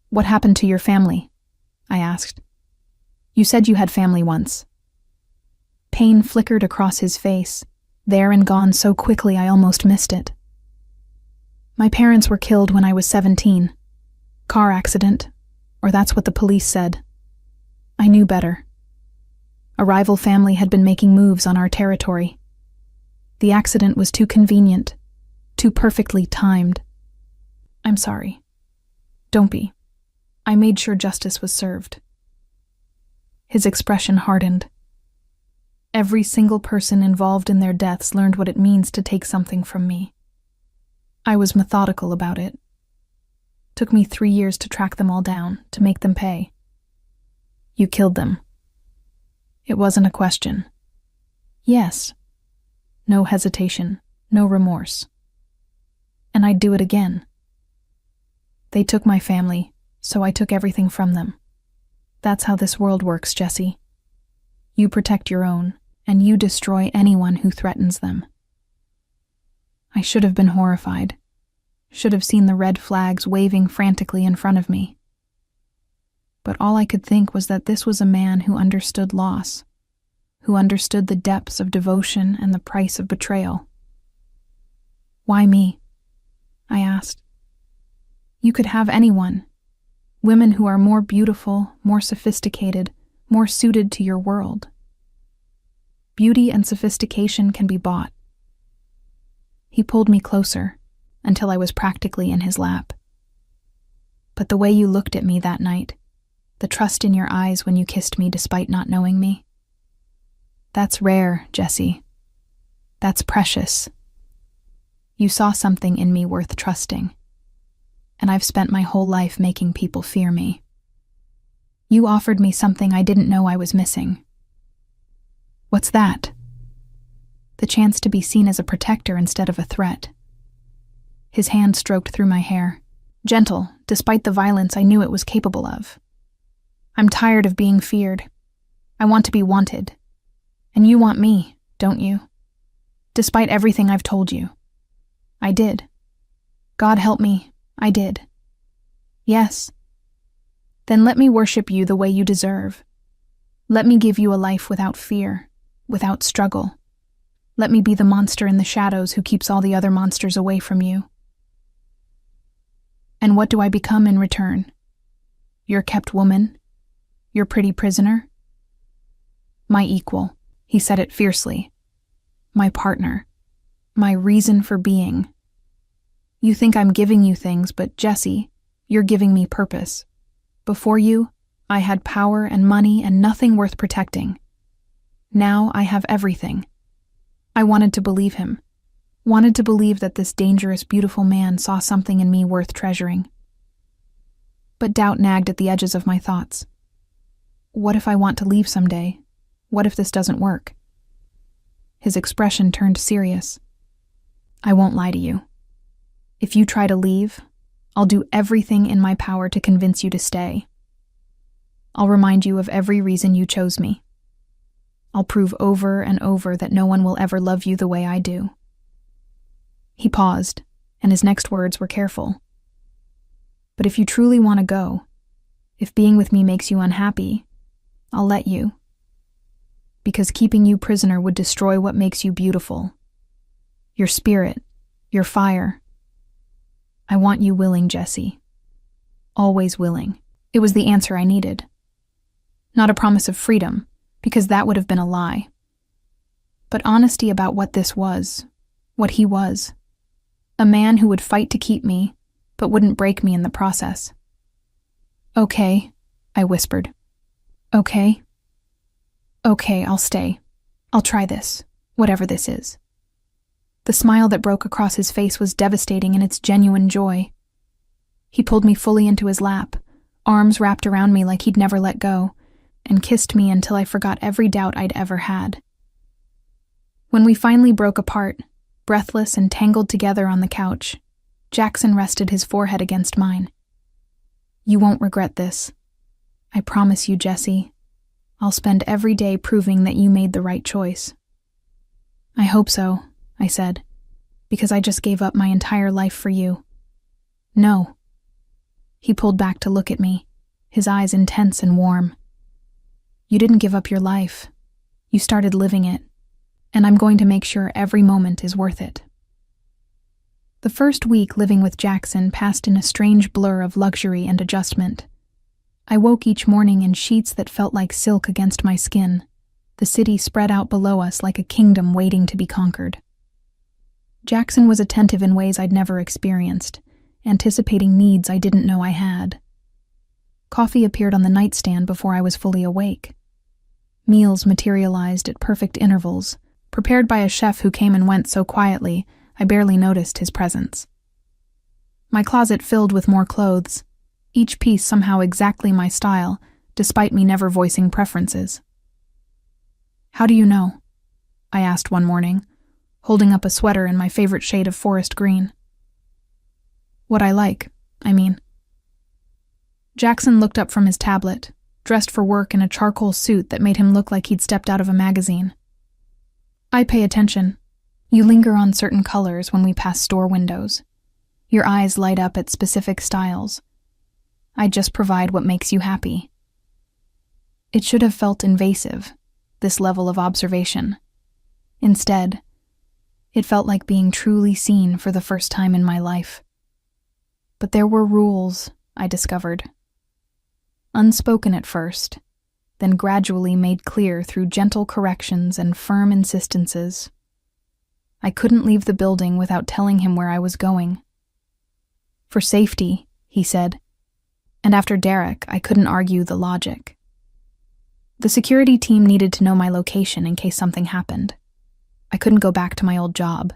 "What happened to your family?" I asked. "You said you had family once." Pain flickered across his face, there and gone so quickly I almost missed it. "My parents were killed when I was 17. Car accident, or that's what the police said. I knew better. A rival family had been making moves on our territory. The accident was too convenient, too perfectly timed. I'm sorry. Don't be. I made sure justice was served." His expression hardened. Every single person involved in their deaths learned what it means to take something from me. I was methodical about it. Took me 3 years to track them all down, to make them pay. "You killed them." It wasn't a question. Yes. No hesitation, no remorse. And I'd do it again. They took my family, so I took everything from them. That's how this world works, Jesse. You protect your own, and you destroy anyone who threatens them. I should have been horrified. Should have seen the red flags waving frantically in front of me. But all I could think was that this was a man who understood loss, who understood the depths of devotion and the price of betrayal. "Why me?" I asked. "You could have anyone. Women who are more beautiful, more sophisticated, more suited to your world. Beauty and sophistication can be bought." He pulled me closer, until I was practically in his lap. "But the way you looked at me that night, the trust in your eyes when you kissed me despite not knowing me, that's rare, Jesse. That's precious. You saw something in me worth trusting, and I've spent my whole life making people fear me. You offered me something I didn't know I was missing." "What's that?" the chance to be seen as a protector instead of a threat. His hand stroked through my hair, gentle, despite the violence I knew it was capable of. I'm tired of being feared. I want to be wanted. And you want me, don't you? Despite everything I've told you. I did. God help me, I did. Yes. Then let me worship you the way you deserve. Let me give you a life without fear, without struggle. Let me be the monster in the shadows who keeps all the other monsters away from you. And what do I become in return? Your kept woman? Your pretty prisoner? My equal, he said it fiercely. My partner. My reason for being. You think I'm giving you things, but Jesse, you're giving me purpose. Before you, I had power and money and nothing worth protecting. Now I have everything. I wanted to believe him. Wanted to believe that this dangerous, beautiful man saw something in me worth treasuring. But doubt nagged at the edges of my thoughts. What if I want to leave someday? What if this doesn't work? His expression turned serious. I won't lie to you. If you try to leave, I'll do everything in my power to convince you to stay. I'll remind you of every reason you chose me. I'll prove over and over that no one will ever love you the way I do. He paused, and his next words were careful. But if you truly want to go, if being with me makes you unhappy, I'll let you. Because keeping you prisoner would destroy what makes you beautiful. Your spirit, your fire. I want you willing, Jesse. Always willing. It was the answer I needed. Not a promise of freedom, because that would have been a lie. But honesty about what this was, what he was. A man who would fight to keep me, but wouldn't break me in the process. Okay, I whispered. Okay? Okay, I'll stay. I'll try this, whatever this is. The smile that broke across his face was devastating in its genuine joy. He pulled me fully into his lap, arms wrapped around me like he'd never let go, and kissed me until I forgot every doubt I'd ever had. When we finally broke apart, breathless and tangled together on the couch, Jackson rested his forehead against mine. You won't regret this. I promise you, Jesse. I'll spend every day proving that you made the right choice. I hope so, I said, because I just gave up my entire life for you. No. He pulled back to look at me, his eyes intense and warm. You didn't give up your life. You started living it, and I'm going to make sure every moment is worth it. The first week living with Jackson passed in a strange blur of luxury and adjustment. I woke each morning in sheets that felt like silk against my skin, the city spread out below us like a kingdom waiting to be conquered. Jackson was attentive in ways I'd never experienced, anticipating needs I didn't know I had. Coffee appeared on the nightstand before I was fully awake. Meals materialized at perfect intervals, prepared by a chef who came and went so quietly I barely noticed his presence. My closet filled with more clothes, each piece somehow exactly my style, despite me never voicing preferences. How do you know? I asked one morning, holding up a sweater in my favorite shade of forest green. What I like, I mean. Jackson looked up from his tablet, dressed for work in a charcoal suit that made him look like he'd stepped out of a magazine. I pay attention. You linger on certain colors when we pass store windows. Your eyes light up at specific styles. I just provide what makes you happy. It should have felt invasive, this level of observation. Instead, it felt like being truly seen for the first time in my life. But there were rules, I discovered. Unspoken at first, then gradually made clear through gentle corrections and firm insistences. I couldn't leave the building without telling him where I was going. For safety, he said, and after Derek, I couldn't argue the logic. The security team needed to know my location in case something happened. I couldn't go back to my old job.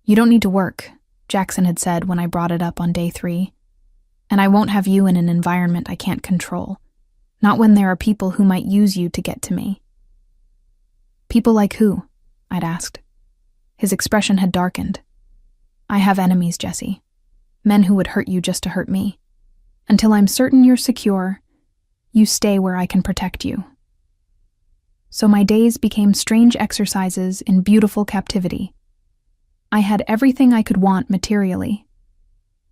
You don't need to work, Jackson had said when I brought it up on day 3. And I won't have you in an environment I can't control, not when there are people who might use you to get to me. People like who? I I'd asked. His expression had darkened. I have enemies, Jesse. Men who would hurt you just to hurt me. Until I'm certain you're secure, you stay where I can protect you. So my days became strange exercises in beautiful captivity. I had everything I could want materially,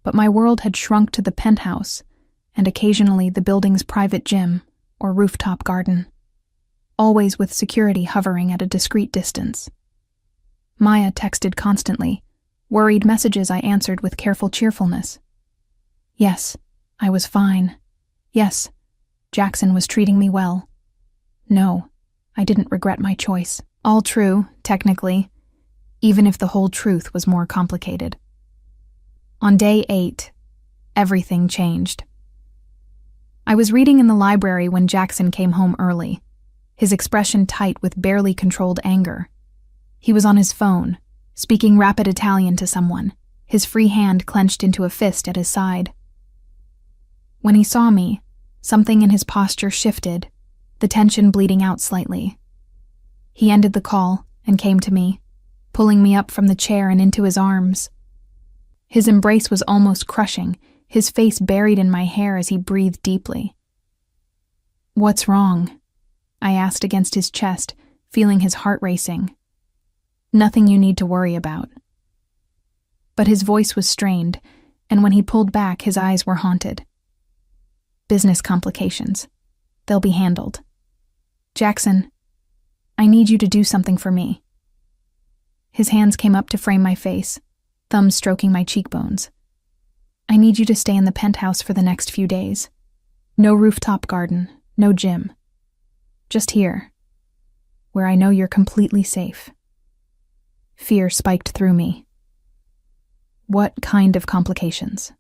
but my world had shrunk to the penthouse and occasionally the building's private gym or rooftop garden, always with security hovering at a discreet distance. Maya texted constantly, worried messages I answered with careful cheerfulness. Yes, I was fine. Yes, Jackson was treating me well. No, I didn't regret my choice. All true, technically, even if the whole truth was more complicated. On day 8, everything changed. I was reading in the library when Jackson came home early, his expression tight with barely controlled anger. He was on his phone, speaking rapid Italian to someone, his free hand clenched into a fist at his side. When he saw me, something in his posture shifted, the tension bleeding out slightly. He ended the call and came to me, pulling me up from the chair and into his arms. His embrace was almost crushing, his face buried in my hair as he breathed deeply. "What's wrong?" I asked against his chest, feeling his heart racing. "Nothing you need to worry about." But his voice was strained, and when he pulled back, his eyes were haunted. "Business complications. They'll be handled. Jackson, I need you to do something for me." His hands came up to frame my face, thumbs stroking my cheekbones. "I need you to stay in the penthouse for the next few days. No rooftop garden, no gym. Just here, where I know you're completely safe." Fear spiked through me. "What kind of complications?"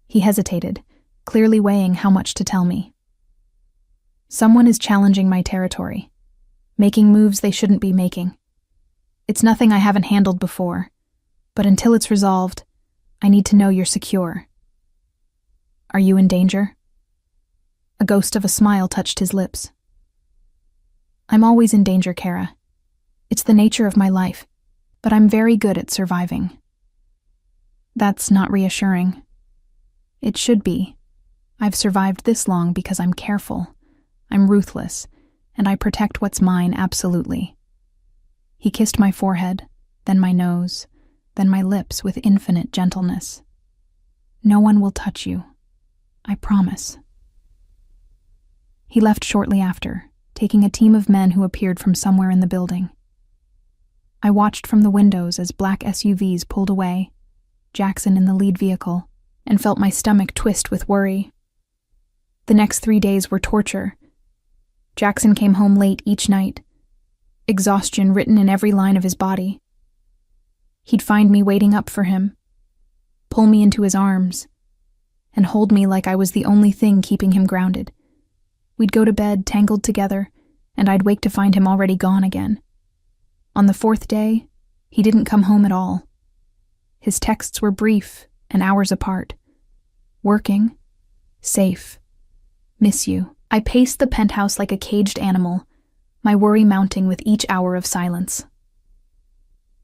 He hesitated, clearly weighing how much to tell me. "Someone is challenging my territory, making moves they shouldn't be making. It's nothing I haven't handled before, but until it's resolved, I need to know you're secure." "Are you in danger?" A ghost of a smile touched his lips. "I'm always in danger, Kara. It's the nature of my life, but I'm very good at surviving." "That's not reassuring." "It should be. I've survived this long because I'm careful, I'm ruthless, and I protect what's mine absolutely." He kissed my forehead, then my nose, then my lips with infinite gentleness. "No one will touch you. I promise." He left shortly after, taking a team of men who appeared from somewhere in the building. I watched from the windows as black SUVs pulled away, Jackson in the lead vehicle, and felt my stomach twist with worry. The next 3 days were torture. Jackson came home late each night, exhaustion written in every line of his body. He'd find me waiting up for him, pull me into his arms, and hold me like I was the only thing keeping him grounded. We'd go to bed tangled together, and I'd wake to find him already gone again. On the 4th day, he didn't come home at all. His texts were brief and hours apart. "Working. Safe. Miss you." I paced the penthouse like a caged animal, my worry mounting with each hour of silence.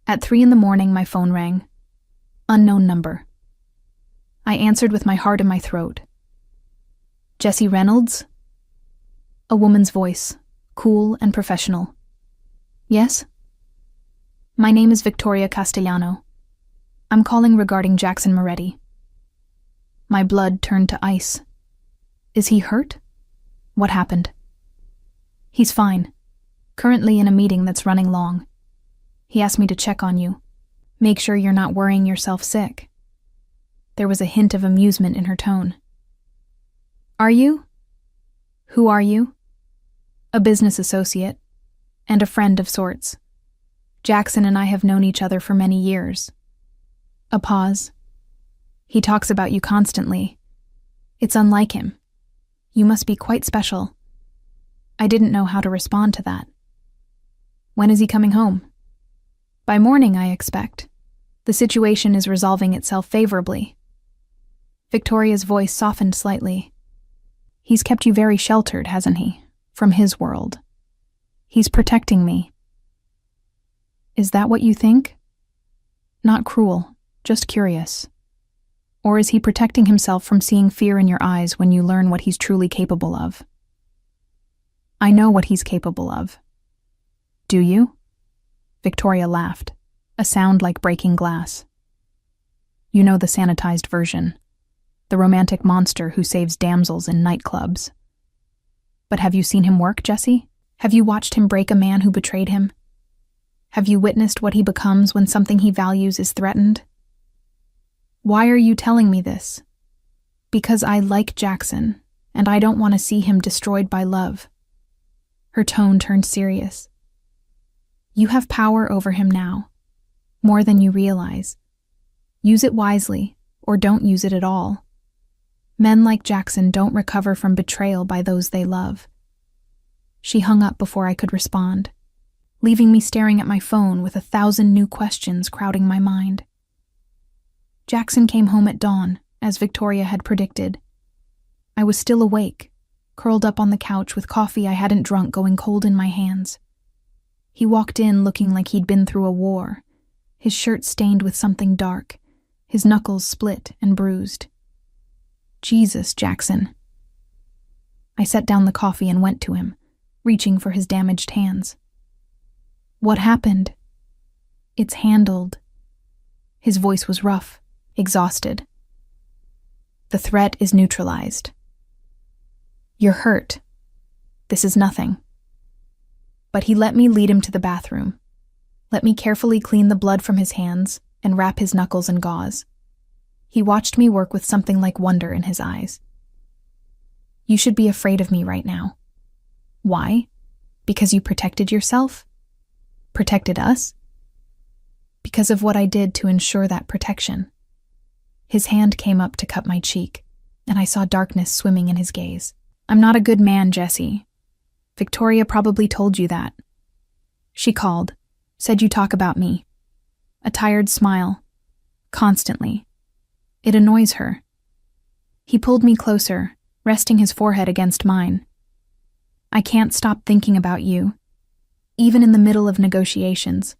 At 3 a.m, my phone rang. Unknown number. I answered with my heart in my throat. "Jesse Reynolds?" A woman's voice, cool and professional. "Yes?" "My name is Victoria Castellano. I'm calling regarding Jackson Moretti." My blood turned to ice. "Is he hurt? What happened?" "He's fine. Currently in a meeting that's running long. He asked me to check on you. Make sure you're not worrying yourself sick." There was a hint of amusement in her tone. "Are you? Who are you?" "A business associate, and a friend of sorts. Jackson and I have known each other for many years." A pause. "He talks about you constantly. It's unlike him. You must be quite special." I didn't know how to respond to that. "When is he coming home?" "By morning, I expect. The situation is resolving itself favorably." Victoria's voice softened slightly. "He's kept you very sheltered, hasn't he? From his world. He's protecting me." Is that what you think? Not cruel, just curious. Or is he protecting himself from seeing fear in your eyes when you learn what he's truly capable of? I know what he's capable of. Do you? Victoria laughed, a sound like breaking glass. You know the sanitized version, the romantic monster who saves damsels in nightclubs. But have you seen him work, Jesse? Have you watched him break a man who betrayed him? Have you witnessed what he becomes when something he values is threatened? Why are you telling me this? Because I like Jackson, and I don't want to see him destroyed by love. Her tone turned serious. You have power over him now, more than you realize. Use it wisely, or don't use it at all. Men like Jackson don't recover from betrayal by those they love. She hung up before I could respond, leaving me staring at my phone with 1,000 new questions crowding my mind. Jackson came home at dawn, as Victoria had predicted. I was still awake, curled up on the couch with coffee I hadn't drunk going cold in my hands. He walked in looking like he'd been through a war, his shirt stained with something dark, his knuckles split and bruised. Jesus, Jackson. I set down the coffee and went to him, reaching for his damaged hands. What happened? It's handled. His voice was rough, exhausted. The threat is neutralized. You're hurt. This is nothing. But he let me lead him to the bathroom, let me carefully clean the blood from his hands and wrap his knuckles in gauze. He watched me work with something like wonder in his eyes. You should be afraid of me right now. Why? Because you protected yourself? Protected us? Because of what I did to ensure that protection. His hand came up to cut my cheek, and I saw darkness swimming in his gaze. I'm not a good man, Jesse. Victoria probably told you that. She called, said you talk about me. A tired smile. Constantly. It annoys her. He pulled me closer, resting his forehead against mine. I can't stop thinking about you, even in the middle of negotiations,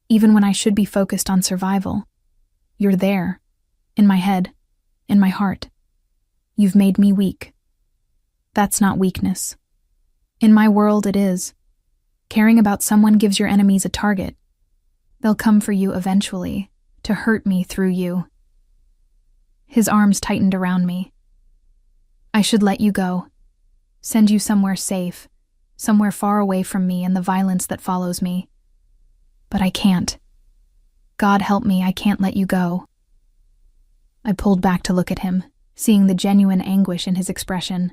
even when I should be focused on survival. You're there, in my head, in my heart. You've made me weak. That's not weakness. In my world, it is. Caring about someone gives your enemies a target. They'll come for you eventually, to hurt me through you. His arms tightened around me. I should let you go. Send you somewhere safe, somewhere far away from me and the violence that follows me. But I can't. God help me, I can't let you go. I pulled back to look at him, seeing the genuine anguish in his expression.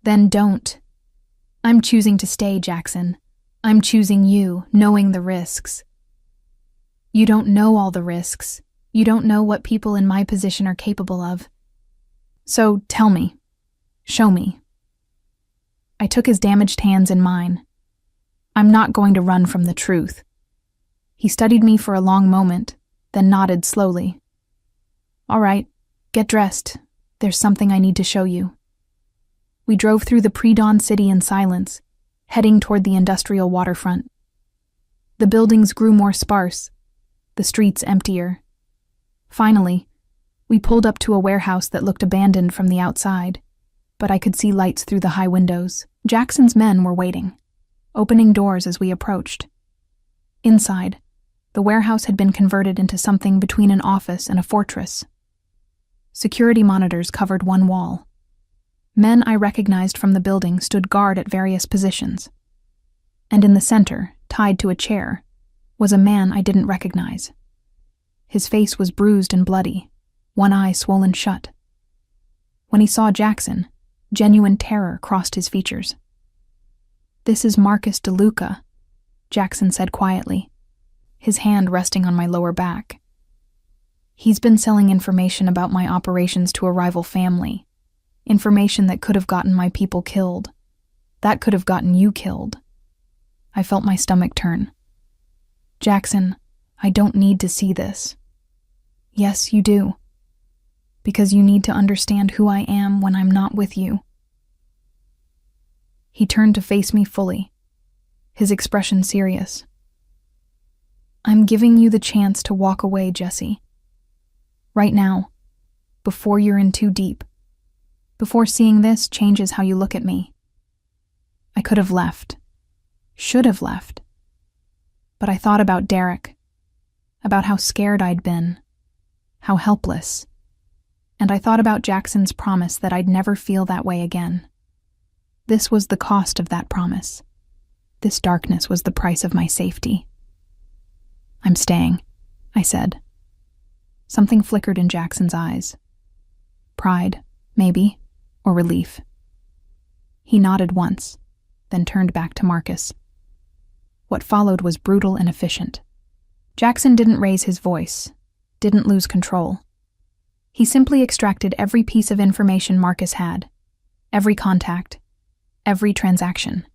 Then don't. I'm choosing to stay, Jackson. I'm choosing you, knowing the risks. You don't know all the risks. You don't know what people in my position are capable of. So tell me. Show me. I took his damaged hands in mine. I'm not going to run from the truth. He studied me for a long moment, then nodded slowly. All right, get dressed. There's something I need to show you. We drove through the pre-dawn city in silence, heading toward the industrial waterfront. The buildings grew more sparse, the streets emptier. Finally, we pulled up to a warehouse that looked abandoned from the outside, but I could see lights through the high windows. Jackson's men were waiting, opening doors as we approached. Inside, the warehouse had been converted into something between an office and a fortress. Security monitors covered one wall. Men I recognized from the building stood guard at various positions. And in the center, tied to a chair, was a man I didn't recognize. His face was bruised and bloody, one eye swollen shut. When he saw Jackson, genuine terror crossed his features. This is Marcus DeLuca, Jackson said quietly, his hand resting on my lower back. He's been selling information about my operations to a rival family, information that could have gotten my people killed, that could have gotten you killed. I felt my stomach turn. Jackson, I don't need to see this. Yes, you do. Because you need to understand who I am when I'm not with you. He turned to face me fully, his expression serious. I'm giving you the chance to walk away, Jesse. Right now, before you're in too deep. Before seeing this changes how you look at me. I could have left. Should have left. But I thought about Derek, about how scared I'd been, how helpless. And I thought about Jackson's promise that I'd never feel that way again. This was the cost of that promise. This darkness was the price of my safety. I'm staying, I said. Something flickered in Jackson's eyes. Pride, maybe, or relief. He nodded once, then turned back to Marcus. What followed was brutal and efficient. Jackson didn't raise his voice, didn't lose control. He simply extracted every piece of information Marcus had, every contact, every transaction.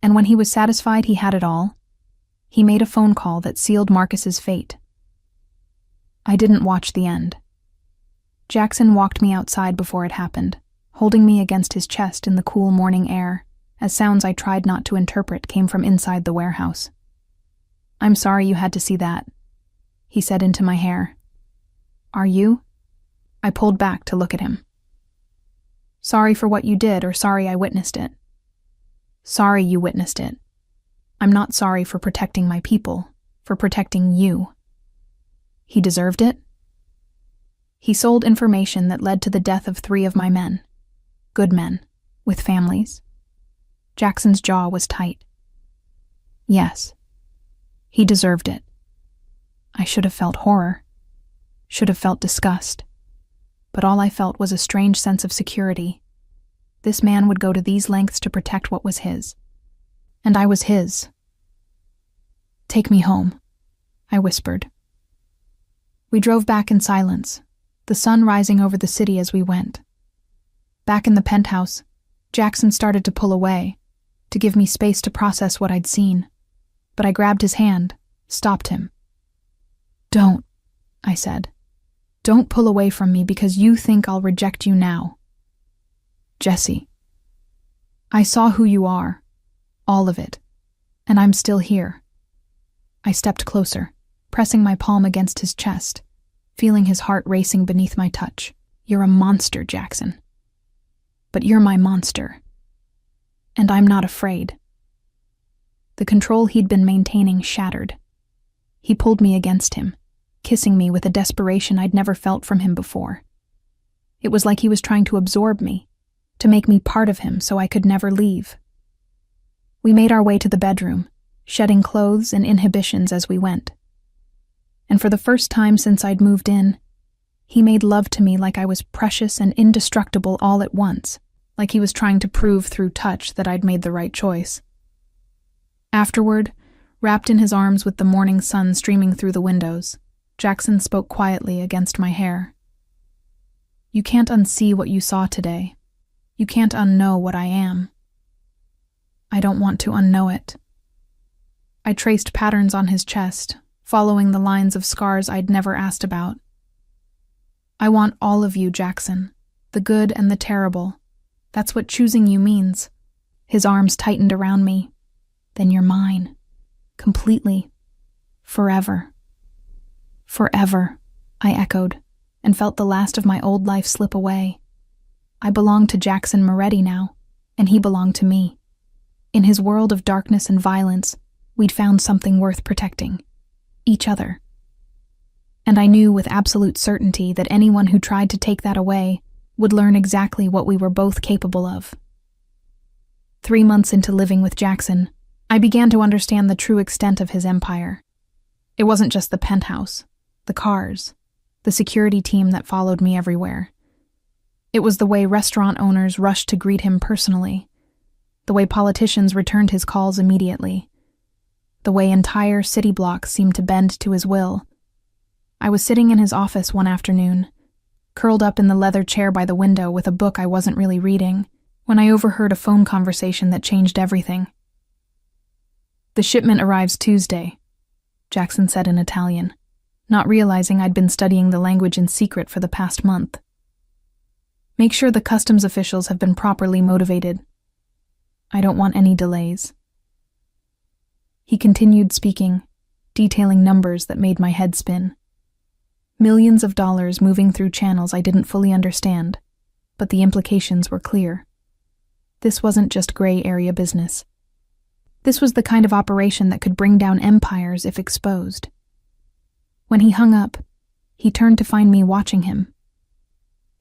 And when he was satisfied he had it all, he made a phone call that sealed Marcus's fate. I didn't watch the end. Jackson walked me outside before it happened, holding me against his chest in the cool morning air, as sounds I tried not to interpret came from inside the warehouse. I'm sorry you had to see that, he said into my hair. Are you? I pulled back to look at him. Sorry for what you did, or sorry I witnessed it? Sorry you witnessed it. I'm not sorry for protecting my people, for protecting you. He deserved it? He sold information that led to the death of 3 of my men. Good men, with families. Jackson's jaw was tight. Yes. He deserved it. I should have felt horror. Should have felt disgust. But all I felt was a strange sense of security. This man would go to these lengths to protect what was his. And I was his. Take me home, I whispered. We drove back in silence, the sun rising over the city as we went. Back in the penthouse, Jackson started to pull away, to give me space to process what I'd seen. But I grabbed his hand, stopped him. Don't, I said. Don't pull away from me because you think I'll reject you now. Jesse, I saw who you are, all of it, and I'm still here. I stepped closer, pressing my palm against his chest, feeling his heart racing beneath my touch. You're a monster, Jackson. But you're my monster. And I'm not afraid. The control he'd been maintaining shattered. He pulled me against him, kissing me with a desperation I'd never felt from him before. It was like he was trying to absorb me, to make me part of him so I could never leave. We made our way to the bedroom, shedding clothes and inhibitions as we went. And for the first time since I'd moved in, he made love to me like I was precious and indestructible all at once, like he was trying to prove through touch that I'd made the right choice. Afterward, wrapped in his arms with the morning sun streaming through the windows, Jackson spoke quietly against my hair. You can't unsee what you saw today. You can't unknow what I am. I don't want to unknow it. I traced patterns on his chest, following the lines of scars I'd never asked about. I want all of you, Jackson, the good and the terrible. That's what choosing you means. His arms tightened around me. Then you're mine. Completely. Forever. Forever, I echoed, and felt the last of my old life slip away. I belonged to Jackson Moretti now, and he belonged to me. In his world of darkness and violence, we'd found something worth protecting. Each other. And I knew with absolute certainty that anyone who tried to take that away would learn exactly what we were both capable of. 3 months into living with Jackson, I began to understand the true extent of his empire. It wasn't just the penthouse, the cars, the security team that followed me everywhere. It was the way restaurant owners rushed to greet him personally, the way politicians returned his calls immediately, the way entire city blocks seemed to bend to his will. I was sitting in his office one afternoon, curled up in the leather chair by the window with a book I wasn't really reading, when I overheard a phone conversation that changed everything. The shipment arrives Tuesday, Jackson said in Italian, not realizing I'd been studying the language in secret for the past month. Make sure the customs officials have been properly motivated. I don't want any delays. He continued speaking, detailing numbers that made my head spin. Millions of dollars moving through channels I didn't fully understand, but the implications were clear. This wasn't just gray area business. This was the kind of operation that could bring down empires if exposed. When he hung up, he turned to find me watching him.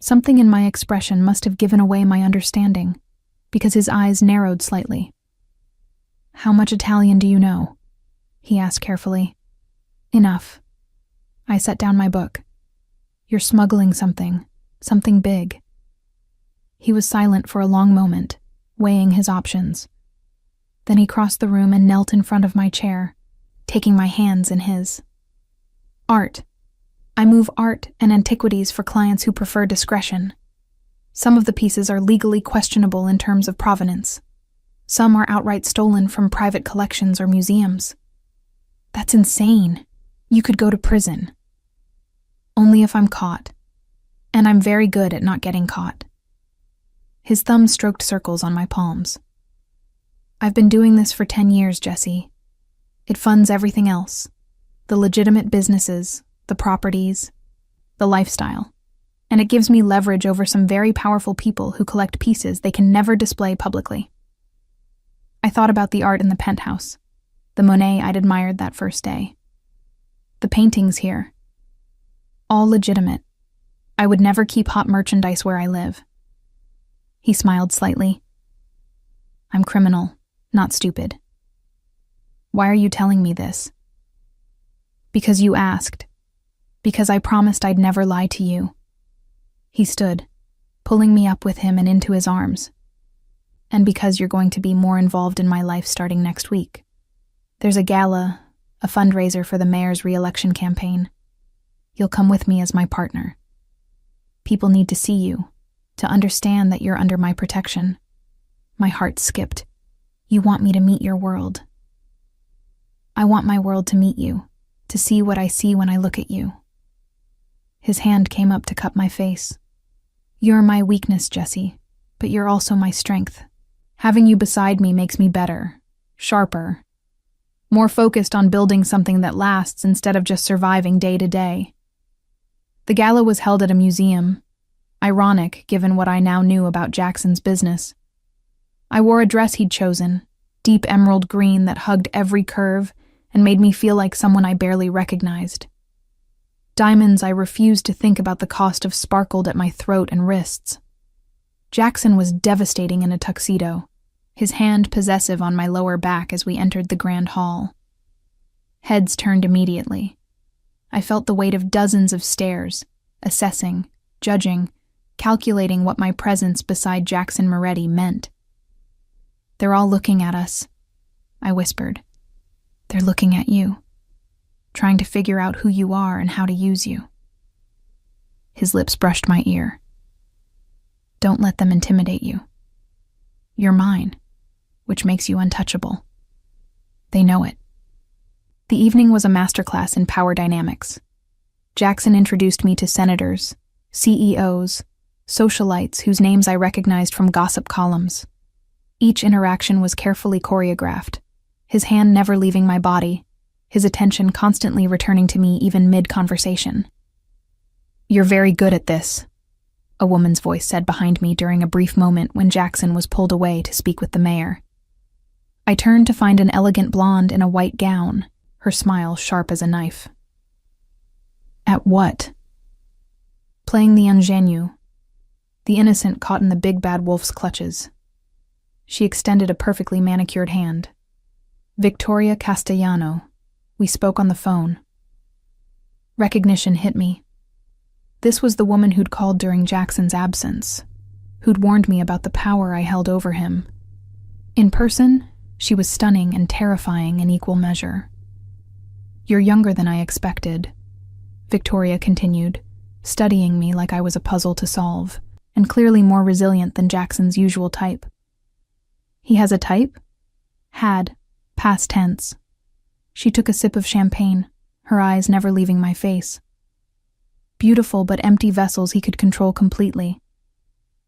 Something in my expression must have given away my understanding, because his eyes narrowed slightly. "How much Italian do you know?" he asked carefully. "Enough." I set down my book. "You're smuggling something big." He was silent for a long moment, weighing his options. Then he crossed the room and knelt in front of my chair, taking my hands in his. "Art. I move art and antiquities for clients who prefer discretion. Some of the pieces are legally questionable in terms of provenance. Some are outright stolen from private collections or museums." "That's insane. You could go to prison." "Only if I'm caught. And I'm very good at not getting caught." His thumb stroked circles on my palms. "I've been doing this for 10 years, Jesse. It funds everything else. The legitimate businesses, the properties, the lifestyle. And it gives me leverage over some very powerful people who collect pieces they can never display publicly." I thought about the art in the penthouse, the Monet I'd admired that first day. The paintings here. All legitimate. I would never keep hot merchandise where I live. He smiled slightly. "I'm criminal, not stupid." "Why are you telling me this?" "Because you asked. Because I promised I'd never lie to you." He stood, pulling me up with him and into his arms. "And because you're going to be more involved in my life starting next week. There's a gala, a fundraiser for the mayor's re-election campaign. You'll come with me as my partner. People need to see you, to understand that you're under my protection." My heart skipped. "You want me to meet your world." "I want my world to meet you, to see what I see when I look at you." His hand came up to cup my face. "You're my weakness, Jesse, but you're also my strength. Having you beside me makes me better, sharper, more focused on building something that lasts instead of just surviving day to day." The gala was held at a museum, ironic given what I now knew about Jackson's business. I wore a dress he'd chosen, deep emerald green that hugged every curve and made me feel like someone I barely recognized. Diamonds I refused to think about the cost of sparkled at my throat and wrists. Jackson was devastating in a tuxedo, his hand possessive on my lower back as we entered the grand hall. Heads turned immediately. I felt the weight of dozens of stares, assessing, judging, calculating what my presence beside Jackson Moretti meant. "They're all looking at us," I whispered. "They're looking at you, trying to figure out who you are and how to use you." His lips brushed my ear. "Don't let them intimidate you. You're mine, which makes you untouchable. They know it." The evening was a masterclass in power dynamics. Jackson introduced me to senators, CEOs, socialites whose names I recognized from gossip columns. Each interaction was carefully choreographed, his hand never leaving my body, his attention constantly returning to me even mid-conversation. "You're very good at this," a woman's voice said behind me during a brief moment when Jackson was pulled away to speak with the mayor. I turned to find an elegant blonde in a white gown, her smile sharp as a knife. "At what?" "Playing the ingénue, the innocent caught in the big bad wolf's clutches." She extended a perfectly manicured hand. "Victoria Castellano. We spoke on the phone." Recognition hit me. This was the woman who'd called during Jackson's absence, who'd warned me about the power I held over him. In person, she was stunning and terrifying in equal measure. "You're younger than I expected," Victoria continued, studying me like I was a puzzle to solve, and clearly more resilient than Jackson's usual type. "He has a type?" "Had, past tense." She took a sip of champagne, her eyes never leaving my face. "Beautiful but empty vessels he could control completely.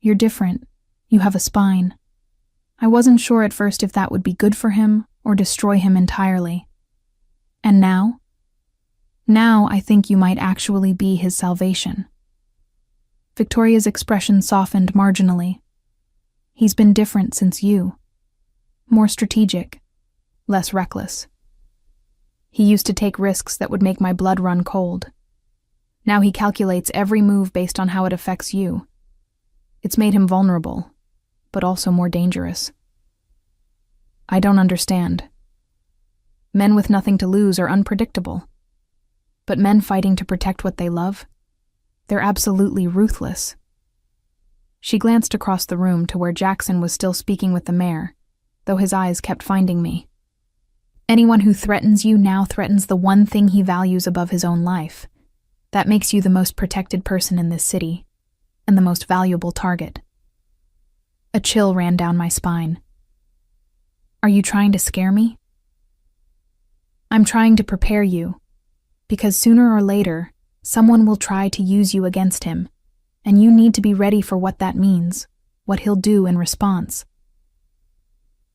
You're different. You have a spine. I wasn't sure at first if that would be good for him or destroy him entirely. And now, Now I think you might actually be his salvation." Victoria's expression softened marginally. "He's been different since you. More strategic, less reckless. He used to take risks that would make my blood run cold. Now he calculates every move based on how it affects you. It's made him vulnerable, but also more dangerous. I don't understand. Men with nothing to lose are unpredictable. But men fighting to protect what they love? They're absolutely ruthless." She glanced across the room to where Jackson was still speaking with the mayor, though his eyes kept finding me. "Anyone who threatens you now threatens the one thing he values above his own life. That makes you the most protected person in this city, and the most valuable target." A chill ran down my spine. "Are you trying to scare me?" "I'm trying to prepare you, because sooner or later, someone will try to use you against him, and you need to be ready for what that means, what he'll do in response."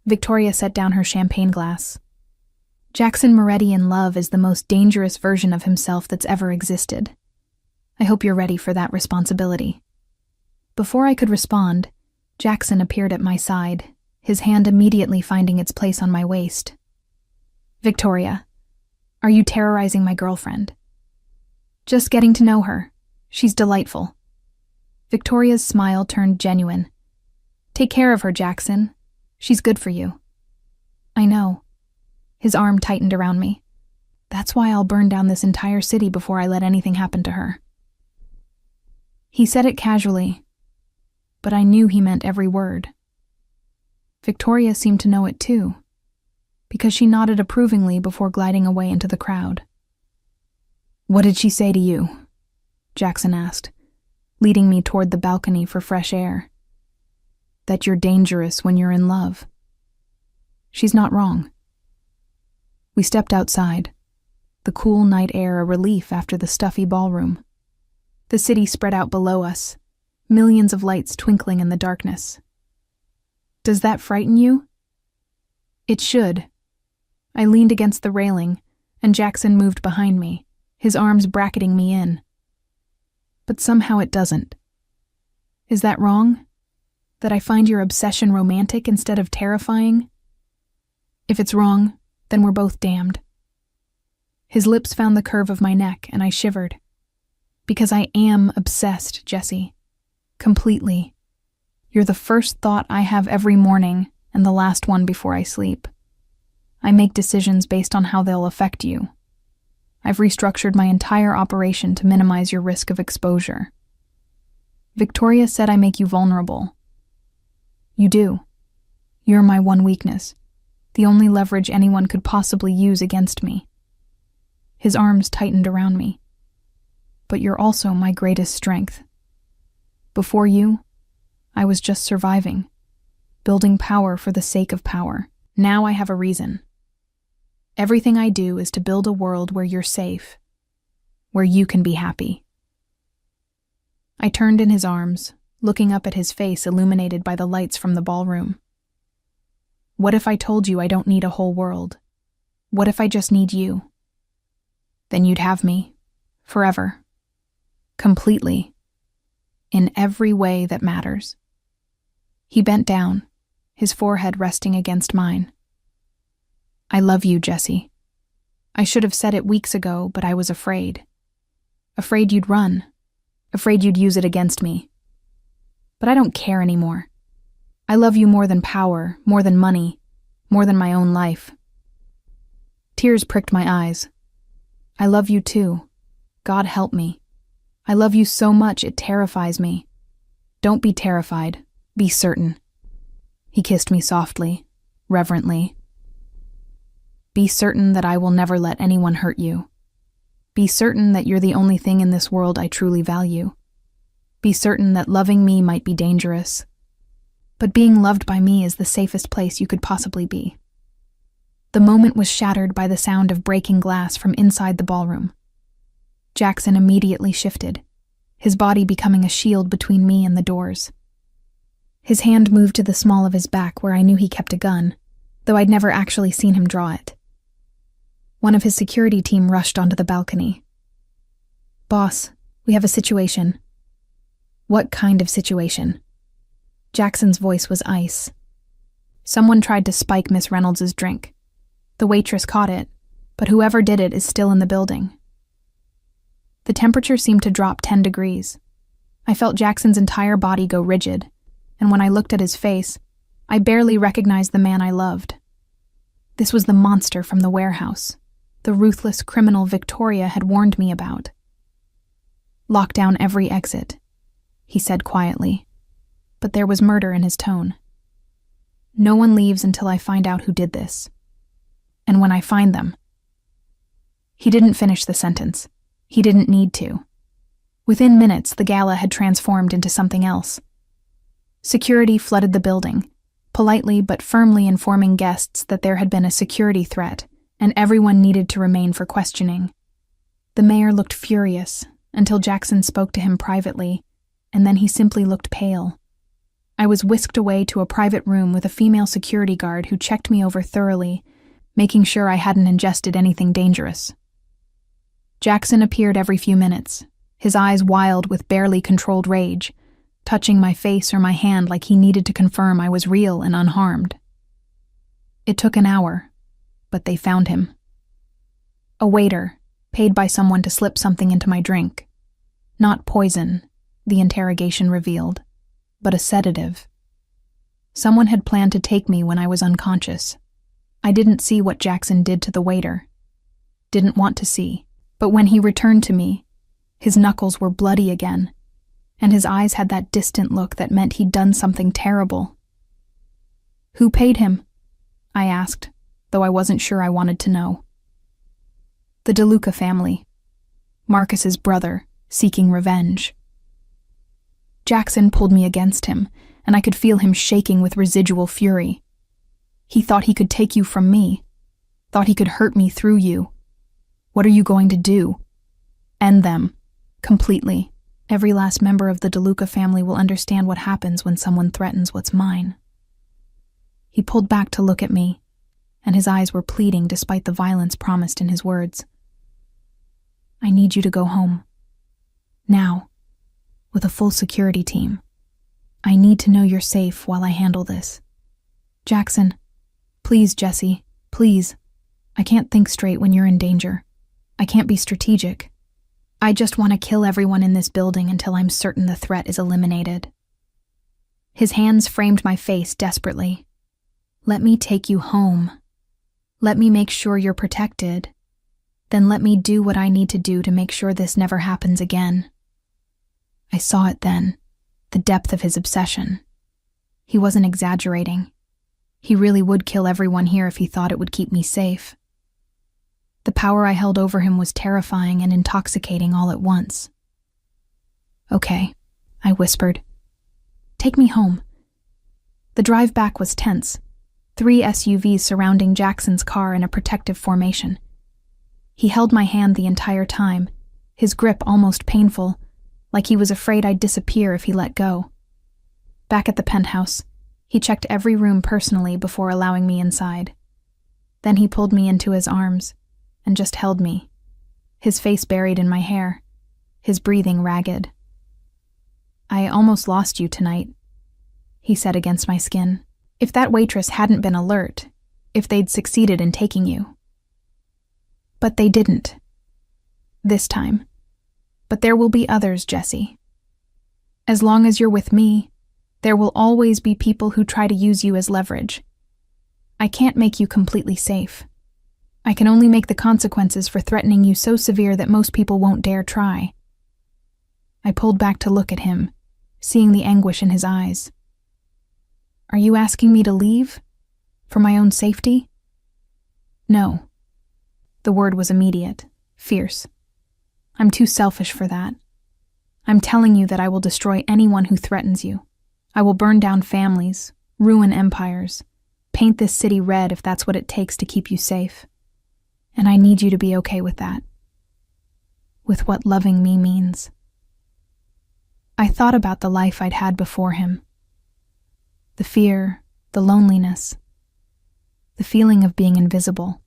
Victoria set down her champagne glass. "Jackson Moretti in love is the most dangerous version of himself that's ever existed. I hope you're ready for that responsibility." Before I could respond, Jackson appeared at my side, his hand immediately finding its place on my waist. "Victoria, are you terrorizing my girlfriend?" "Just getting to know her. She's delightful." Victoria's smile turned genuine. "Take care of her, Jackson. She's good for you." "I know." His arm tightened around me. "That's why I'll burn down this entire city before I let anything happen to her." He said it casually, but I knew he meant every word. Victoria seemed to know it too, because she nodded approvingly before gliding away into the crowd. "What did she say to you?" Jackson asked, leading me toward the balcony for fresh air. "That you're dangerous when you're in love. She's not wrong." We stepped outside, the cool night air a relief after the stuffy ballroom. The city spread out below us, millions of lights twinkling in the darkness. "Does that frighten you?" "It should." I leaned against the railing, and Jackson moved behind me, his arms bracketing me in. "But somehow it doesn't. Is that wrong? That I find your obsession romantic instead of terrifying? If it's wrong, then we're both damned." His lips found the curve of my neck, and I shivered. "Because I am obsessed, Jessie. Completely. You're the first thought I have every morning, and the last one before I sleep. I make decisions based on how they'll affect you. I've restructured my entire operation to minimize your risk of exposure." Victoria said I make you vulnerable. You do. You're my one weakness, the only leverage anyone could possibly use against me. His arms tightened around me. "But you're also my greatest strength. Before you, I was just surviving, building power for the sake of power. Now I have a reason. Everything I do is to build a world where you're safe, where you can be happy." I turned in his arms, looking up at his face illuminated by the lights from the ballroom. "What if I told you I don't need a whole world? What if I just need you? Then you'd have me, forever. Completely. In every way that matters." He bent down, his forehead resting against mine. "I love you, Jessie. I should have said it weeks ago, but I was afraid. Afraid you'd run. Afraid you'd use it against me. But I don't care anymore. I love you more than power, more than money, more than my own life." Tears pricked my eyes. "I love you too. God help me. I love you so much it terrifies me. Don't be terrified. Be certain." He kissed me softly, reverently. "Be certain that I will never let anyone hurt you. Be certain that you're the only thing in this world I truly value. Be certain that loving me might be dangerous, but being loved by me is the safest place you could possibly be." The moment was shattered by the sound of breaking glass from inside the ballroom. Jackson immediately shifted, his body becoming a shield between me and the doors. His hand moved to the small of his back where I knew he kept a gun, though I'd never actually seen him draw it. One of his security team rushed onto the balcony, Boss, we have a situation. What kind of situation? Jackson's voice was ice. Someone tried to spike Miss Reynolds' drink. The waitress caught it, but whoever did it is still in the building. The temperature seemed to drop 10 degrees. I felt Jackson's entire body go rigid, and when I looked at his face, I barely recognized the man I loved. This was the monster from the warehouse, the ruthless criminal Victoria had warned me about. Lock down every exit, he said quietly, but there was murder in his tone. No one leaves until I find out who did this. And when I find them. He didn't finish the sentence. He didn't need to. Within minutes, the gala had transformed into something else. Security flooded the building, politely but firmly informing guests that there had been a security threat, and everyone needed to remain for questioning. The mayor looked furious, until Jackson spoke to him privately, and then he simply looked pale. I was whisked away to a private room with a female security guard who checked me over thoroughly, making sure I hadn't ingested anything dangerous. Jackson appeared every few minutes, his eyes wild with barely controlled rage, touching my face or my hand like he needed to confirm I was real and unharmed. It took an hour, but they found him. A waiter, paid by someone to slip something into my drink. Not poison, the interrogation revealed, but a sedative. Someone had planned to take me when I was unconscious. I didn't see what Jackson did to the waiter. Didn't want to see, but when he returned to me, his knuckles were bloody again, and his eyes had that distant look that meant he'd done something terrible. Who paid him? I asked, though I wasn't sure I wanted to know. The DeLuca family. Marcus's brother, seeking revenge. Jackson pulled me against him, and I could feel him shaking with residual fury. He thought he could take you from me, thought he could hurt me through you. What are you going to do? End them. Completely. Every last member of the DeLuca family will understand what happens when someone threatens what's mine. He pulled back to look at me, and his eyes were pleading despite the violence promised in his words. I need you to go home. Now. With a full security team. I need to know you're safe while I handle this. Jackson. Please, Jesse. Please. I can't think straight when you're in danger. I can't be strategic. I just want to kill everyone in this building until I'm certain the threat is eliminated. His hands framed my face desperately. Let me take you home. Let me make sure you're protected. Then let me do what I need to do to make sure this never happens again. I saw it then, the depth of his obsession. He wasn't exaggerating. He really would kill everyone here if he thought it would keep me safe. The power I held over him was terrifying and intoxicating all at once. Okay, I whispered. Take me home. The drive back was tense, 3 SUVs surrounding Jackson's car in a protective formation. He held my hand the entire time, his grip almost painful, like he was afraid I'd disappear if he let go. Back at the penthouse, he checked every room personally before allowing me inside. Then he pulled me into his arms and just held me, his face buried in my hair, his breathing ragged. I almost lost you tonight, he said against my skin. If that waitress hadn't been alert, if they'd succeeded in taking you. But they didn't. This time. But there will be others, Jesse. As long as you're with me, there will always be people who try to use you as leverage. I can't make you completely safe. I can only make the consequences for threatening you so severe that most people won't dare try. I pulled back to look at him, seeing the anguish in his eyes. Are you asking me to leave? For my own safety? No. The word was immediate, fierce. I'm too selfish for that. I'm telling you that I will destroy anyone who threatens you. I will burn down families, ruin empires, paint this city red if that's what it takes to keep you safe. And I need you to be okay with that. With what loving me means. I thought about the life I'd had before him. The fear, the loneliness, the feeling of being invisible.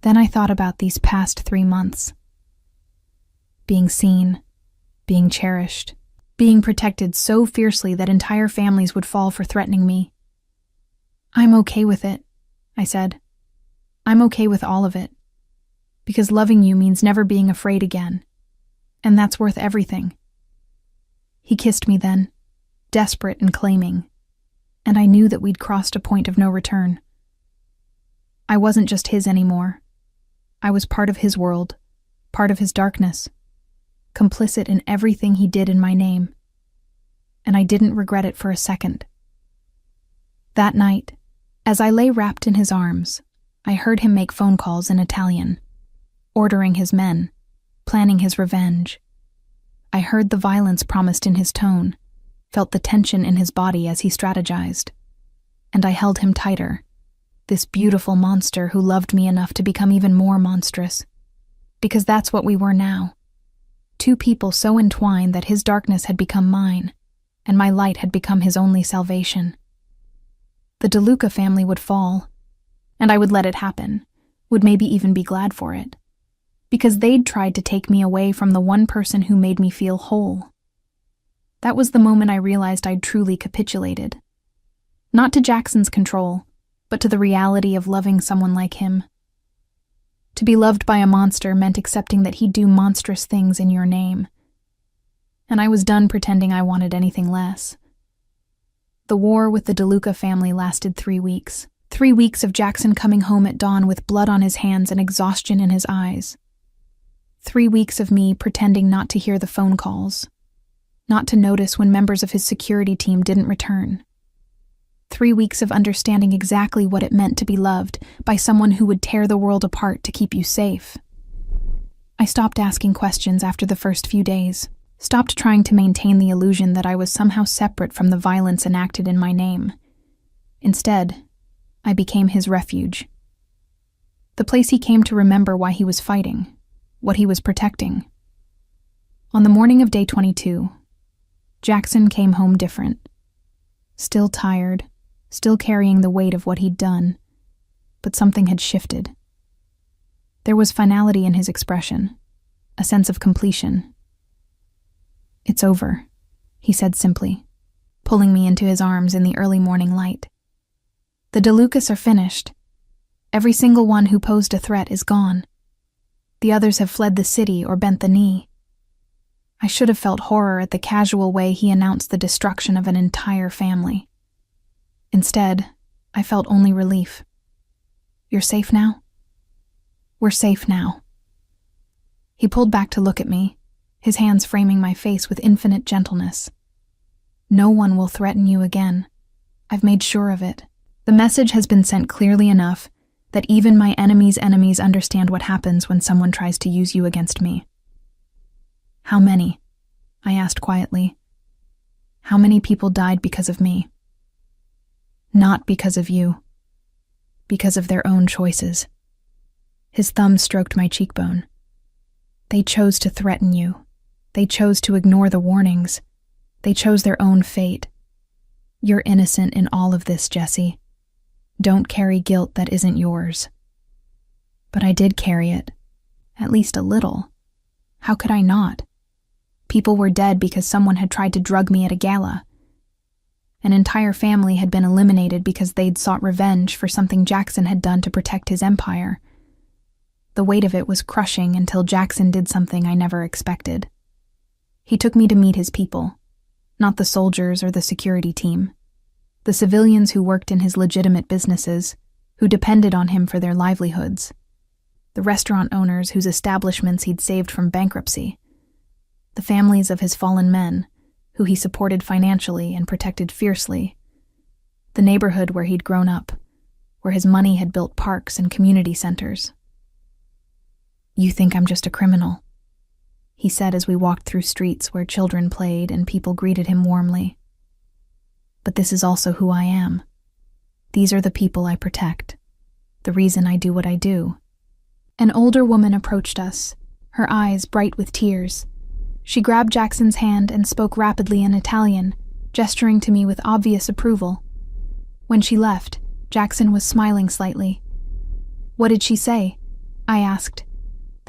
Then I thought about these past 3 months. being seen, being cherished, being protected so fiercely that entire families would fall for threatening me. "I'm okay with it," I said. "I'm okay with all of it. Because loving you means never being afraid again. And that's worth everything." He kissed me then, desperate and claiming, and I knew that we'd crossed a point of no return. I wasn't just his anymore. I was part of his world, part of his darkness, complicit in everything he did in my name. And I didn't regret it for a second. That night, as I lay wrapped in his arms, I heard him make phone calls in Italian, ordering his men, planning his revenge. I heard the violence promised in his tone, felt the tension in his body as he strategized. And I held him tighter, this beautiful monster who loved me enough to become even more monstrous. Because that's what we were now. Two people so entwined that his darkness had become mine, and my light had become his only salvation. The DeLuca family would fall, and I would let it happen, would maybe even be glad for it. Because they'd tried to take me away from the one person who made me feel whole. That was the moment I realized I'd truly capitulated. Not to Jackson's control, but to the reality of loving someone like him. To be loved by a monster meant accepting that he'd do monstrous things in your name. And I was done pretending I wanted anything less. The war with the DeLuca family lasted 3 weeks. 3 weeks of Jackson coming home at dawn with blood on his hands and exhaustion in his eyes. 3 weeks of me pretending not to hear the phone calls, not to notice when members of his security team didn't return. 3 weeks of understanding exactly what it meant to be loved by someone who would tear the world apart to keep you safe. I stopped asking questions after the first few days, stopped trying to maintain the illusion that I was somehow separate from the violence enacted in my name. Instead, I became his refuge. The place he came to remember why he was fighting, what he was protecting. On the morning of day 22, Jackson came home different. Still tired, still carrying the weight of what he'd done, but something had shifted. There was finality in his expression, a sense of completion. "It's over," he said simply, pulling me into his arms in the early morning light. "The DeLucas are finished. Every single one who posed a threat is gone. The others have fled the city or bent the knee." I should have felt horror at the casual way he announced the destruction of an entire family. Instead, I felt only relief. "You're safe now?" "We're safe now." He pulled back to look at me, his hands framing my face with infinite gentleness. "No one will threaten you again. I've made sure of it. The message has been sent clearly enough that even my enemy's enemies understand what happens when someone tries to use you against me." "How many?" I asked quietly. "How many people died because of me?" "Not because of you. Because of their own choices." His thumb stroked my cheekbone. "They chose to threaten you. They chose to ignore the warnings. They chose their own fate. You're innocent in all of this, Jesse. Don't carry guilt that isn't yours." But I did carry it. At least a little. How could I not? People were dead because someone had tried to drug me at a gala. An entire family had been eliminated because they'd sought revenge for something Jackson had done to protect his empire. The weight of it was crushing until Jackson did something I never expected. He took me to meet his people, not the soldiers or the security team. The civilians who worked in his legitimate businesses, who depended on him for their livelihoods. The restaurant owners whose establishments he'd saved from bankruptcy. The families of his fallen men, who he supported financially and protected fiercely. The neighborhood where he'd grown up, where his money had built parks and community centers. "You think I'm just a criminal," he said as we walked through streets where children played and people greeted him warmly. "But this is also who I am. These are the people I protect. The reason I do what I do." An older woman approached us, her eyes bright with tears. She grabbed Jackson's hand and spoke rapidly in Italian, gesturing to me with obvious approval. When she left, Jackson was smiling slightly. "What did she say?" I asked.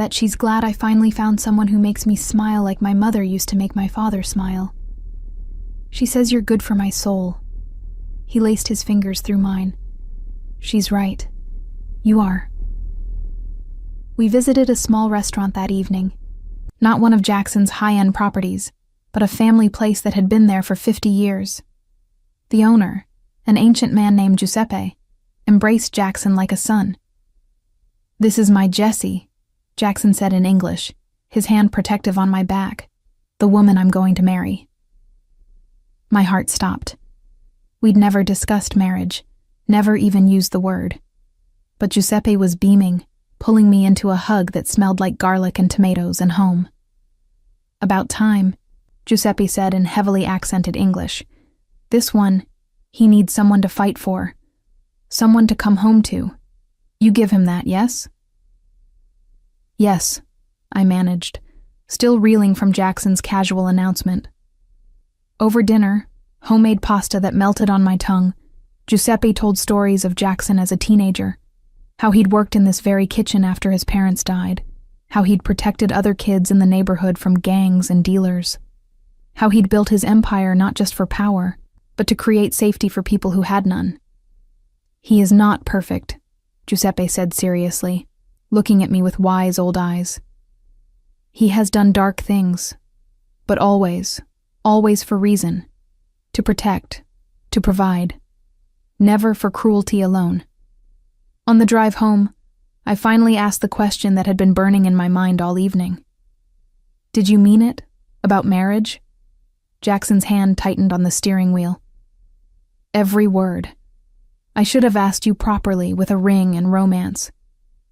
that she's glad I finally found someone who makes me smile like my mother used to make my father smile. She says you're good for my soul. He laced his fingers through mine. She's right. You are. We visited a small restaurant that evening. Not one of Jackson's high-end properties, but a family place that had been there for 50 years. The owner, an ancient man named Giuseppe, embraced Jackson like a son. "This is my Jessie," Jackson said in English, his hand protective on my back, "the woman I'm going to marry." My heart stopped. We'd never discussed marriage, never even used the word. But Giuseppe was beaming, pulling me into a hug that smelled like garlic and tomatoes and home. "About time," Giuseppe said in heavily accented English. "This one, he needs someone to fight for. Someone to come home to. You give him that, yes?" "Yes," I managed, still reeling from Jackson's casual announcement. Over dinner, homemade pasta that melted on my tongue, Giuseppe told stories of Jackson as a teenager, how he'd worked in this very kitchen after his parents died, how he'd protected other kids in the neighborhood from gangs and dealers, how he'd built his empire not just for power, but to create safety for people who had none. "He is not perfect," Giuseppe said seriously, looking at me with wise old eyes. "He has done dark things, but always for reason, to protect, to provide, never for cruelty alone." On the drive home, I finally asked the question that had been burning in my mind all evening. "Did you mean it? About marriage?" Jackson's hand tightened on the steering wheel. "Every word. I should have asked you properly with a ring and romance.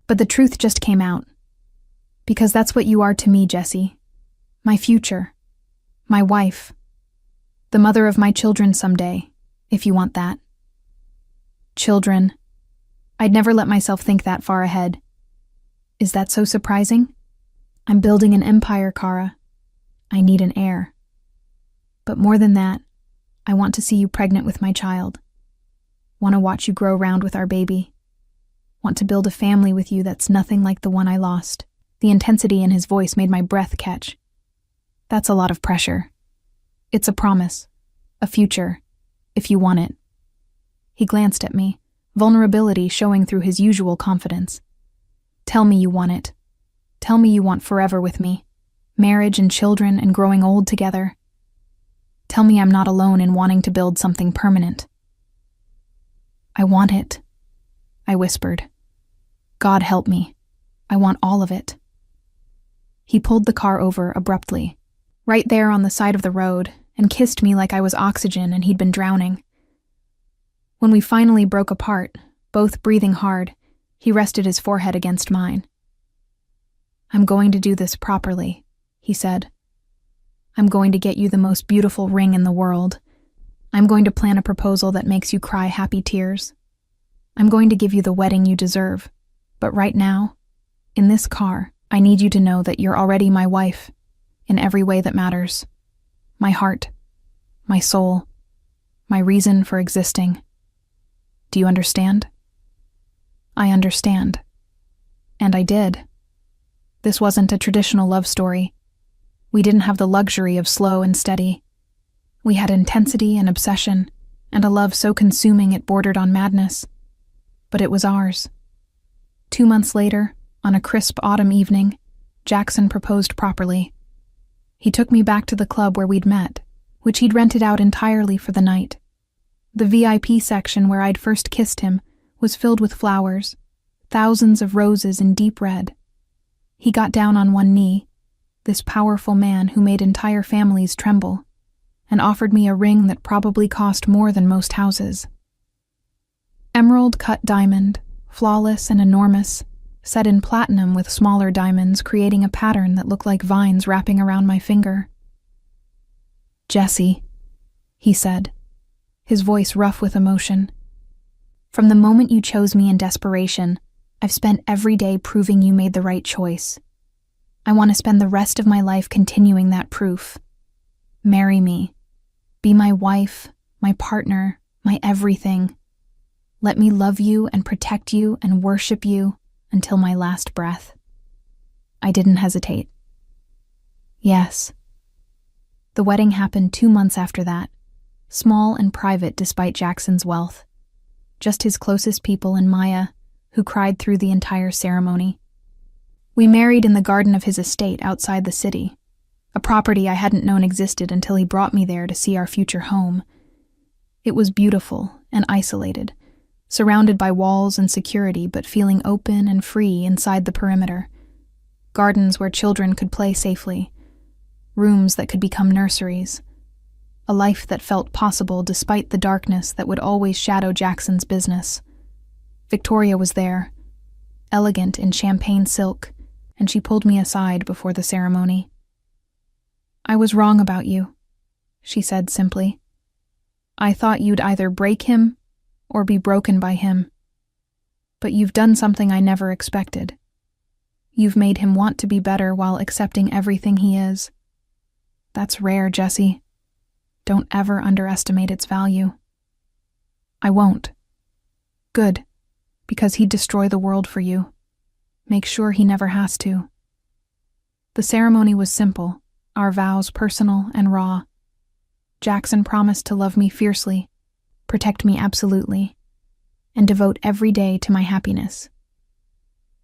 But the truth just came out. Because that's what you are to me, Jessie. My future. My wife. The mother of my children someday, if you want that." Children. I'd never let myself think that far ahead. Is that so surprising? I'm building an empire, Kara. I need an heir. But more than that, I want to see you pregnant with my child. Want to watch you grow round with our baby. Want to build a family with you that's nothing like the one I lost. The intensity in his voice made my breath catch. That's a lot of pressure. It's a promise. A future. If you want it. He glanced at me, vulnerability showing through his usual confidence. "Tell me you want it. Tell me you want forever with me. Marriage and children and growing old together. Tell me I'm not alone in wanting to build something permanent." "I want it," I whispered. "God help me. I want all of it." He pulled the car over abruptly, right there on the side of the road, and kissed me like I was oxygen and he'd been drowning. When we finally broke apart, both breathing hard, he rested his forehead against mine. "I'm going to do this properly," he said. "I'm going to get you the most beautiful ring in the world. I'm going to plan a proposal that makes you cry happy tears. I'm going to give you the wedding you deserve. But right now, in this car, I need you to know that you're already my wife, in every way that matters. My heart, my soul, my reason for existing. Do you understand?" I understand. And I did. This wasn't a traditional love story. We didn't have the luxury of slow and steady. We had intensity and obsession, and a love so consuming it bordered on madness. But it was ours. 2 months later, on a crisp autumn evening, Jackson proposed properly. He took me back to the club where we'd met, which he'd rented out entirely for the night. The VIP section where I'd first kissed him was filled with flowers, thousands of roses in deep red. He got down on one knee, this powerful man who made entire families tremble, and offered me a ring that probably cost more than most houses. Emerald-cut diamond, flawless and enormous, set in platinum with smaller diamonds creating a pattern that looked like vines wrapping around my finger. "Jessie," he said, his voice rough with emotion. "From the moment you chose me in desperation, I've spent every day proving you made the right choice. I want to spend the rest of my life continuing that proof. Marry me. Be my wife, my partner, my everything. Let me love you and protect you and worship you until my last breath." I didn't hesitate. Yes. The wedding happened 2 months after that, small and private despite Jackson's wealth. Just his closest people and Maya, who cried through the entire ceremony. We married in the garden of his estate outside the city, a property I hadn't known existed until he brought me there to see our future home. It was beautiful and isolated, surrounded by walls and security, but feeling open and free inside the perimeter. Gardens where children could play safely, rooms that could become nurseries. A life that felt possible despite the darkness that would always shadow Jackson's business. Victoria was there, elegant in champagne silk, and she pulled me aside before the ceremony. "I was wrong about you," she said simply. "I thought you'd either break him or be broken by him. But you've done something I never expected. You've made him want to be better while accepting everything he is. That's rare, Jessie. Don't ever underestimate its value." "I won't." "Good, because he'd destroy the world for you. Make sure he never has to." The ceremony was simple, our vows personal and raw. Jackson promised to love me fiercely, protect me absolutely, and devote every day to my happiness.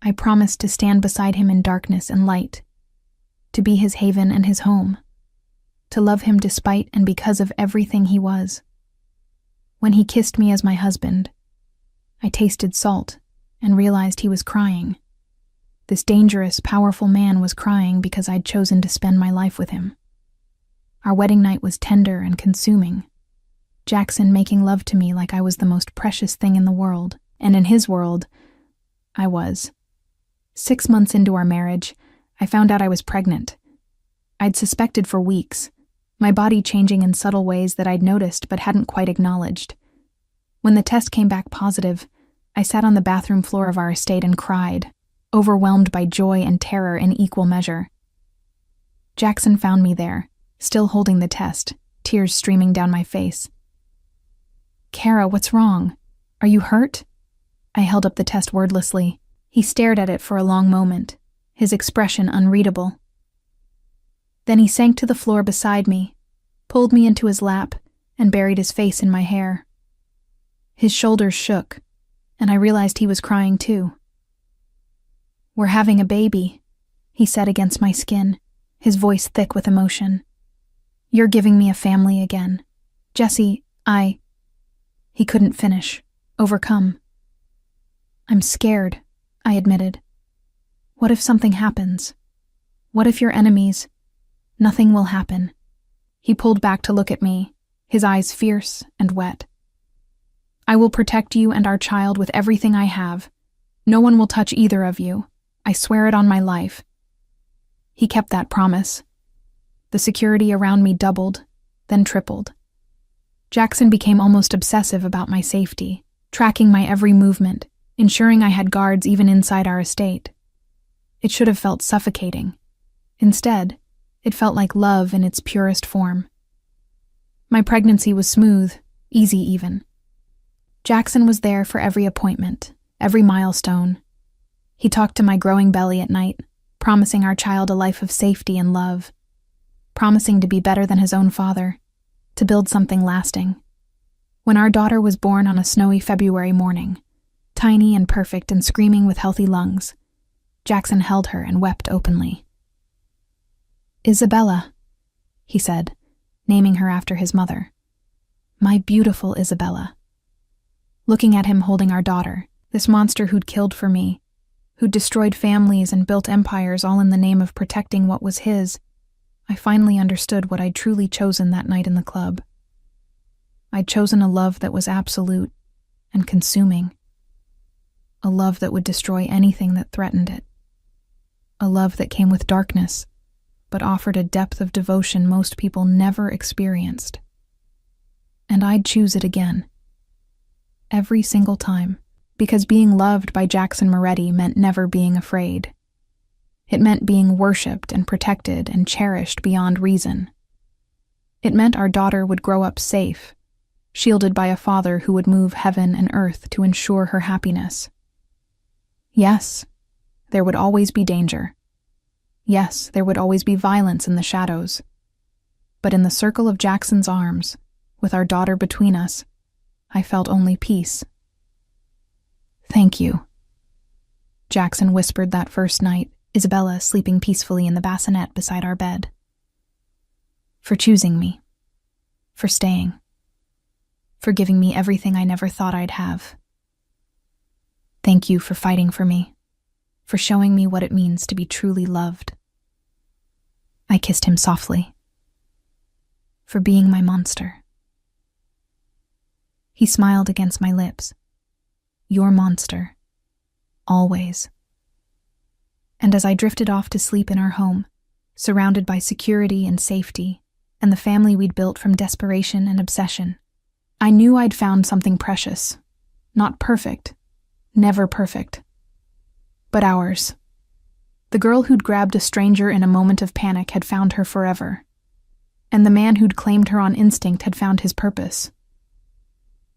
I promised to stand beside him in darkness and light, to be his haven and his home, to love him despite and because of everything he was. When he kissed me as my husband, I tasted salt and realized he was crying. This dangerous, powerful man was crying because I'd chosen to spend my life with him. Our wedding night was tender and consuming. Jackson making love to me like I was the most precious thing in the world, and in his world, I was. 6 months into our marriage, I found out I was pregnant. I'd suspected for weeks, my body changing in subtle ways that I'd noticed but hadn't quite acknowledged. When the test came back positive, I sat on the bathroom floor of our estate and cried, overwhelmed by joy and terror in equal measure. Jackson found me there, still holding the test, tears streaming down my face. "Kara, what's wrong? Are you hurt?" I held up the test wordlessly. He stared at it for a long moment, his expression unreadable. Then he sank to the floor beside me, pulled me into his lap, and buried his face in my hair. His shoulders shook, and I realized he was crying too. "We're having a baby," he said against my skin, his voice thick with emotion. "You're giving me a family again. Jessie, He couldn't finish, overcome. "I'm scared," I admitted. "What if something happens? What if you're enemies?" "Nothing will happen." He pulled back to look at me, his eyes fierce and wet. "I will protect you and our child with everything I have. No one will touch either of you. I swear it on my life." He kept that promise. The security around me doubled, then tripled. Jackson became almost obsessive about my safety, tracking my every movement, ensuring I had guards even inside our estate. It should have felt suffocating. Instead, it felt like love in its purest form. My pregnancy was smooth, easy even. Jackson was there for every appointment, every milestone. He talked to my growing belly at night, promising our child a life of safety and love, promising to be better than his own father, to build something lasting. When our daughter was born on a snowy February morning, tiny and perfect and screaming with healthy lungs, Jackson held her and wept openly. "Isabella," he said, naming her after his mother. "My beautiful Isabella." Looking at him holding our daughter, this monster who'd killed for me, who'd destroyed families and built empires all in the name of protecting what was his, I finally understood what I'd truly chosen that night in the club. I'd chosen a love that was absolute and consuming. A love that would destroy anything that threatened it. A love that came with darkness, but offered a depth of devotion most people never experienced. And I'd choose it again. Every single time, because being loved by Jackson Moretti meant never being afraid. It meant being worshipped and protected and cherished beyond reason. It meant our daughter would grow up safe, shielded by a father who would move heaven and earth to ensure her happiness. Yes, there would always be danger, Yes, there would always be violence in the shadows. But in the circle of Jackson's arms, with our daughter between us, I felt only peace. "Thank you," Jackson whispered that first night, Isabella sleeping peacefully in the bassinet beside our bed. "For choosing me. For staying. For giving me everything I never thought I'd have. Thank you for fighting for me, for showing me what it means to be truly loved." I kissed him softly. "For being my monster." He smiled against my lips. "Your monster. Always." And as I drifted off to sleep in our home, surrounded by security and safety, and the family we'd built from desperation and obsession, I knew I'd found something precious. Not perfect. Never perfect. But ours. The girl who'd grabbed a stranger in a moment of panic had found her forever. And the man who'd claimed her on instinct had found his purpose.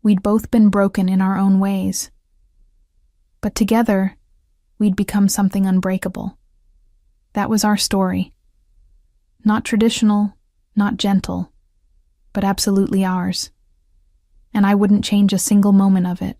We'd both been broken in our own ways. But together, we'd become something unbreakable. That was our story. Not traditional, not gentle, but absolutely ours. And I wouldn't change a single moment of it.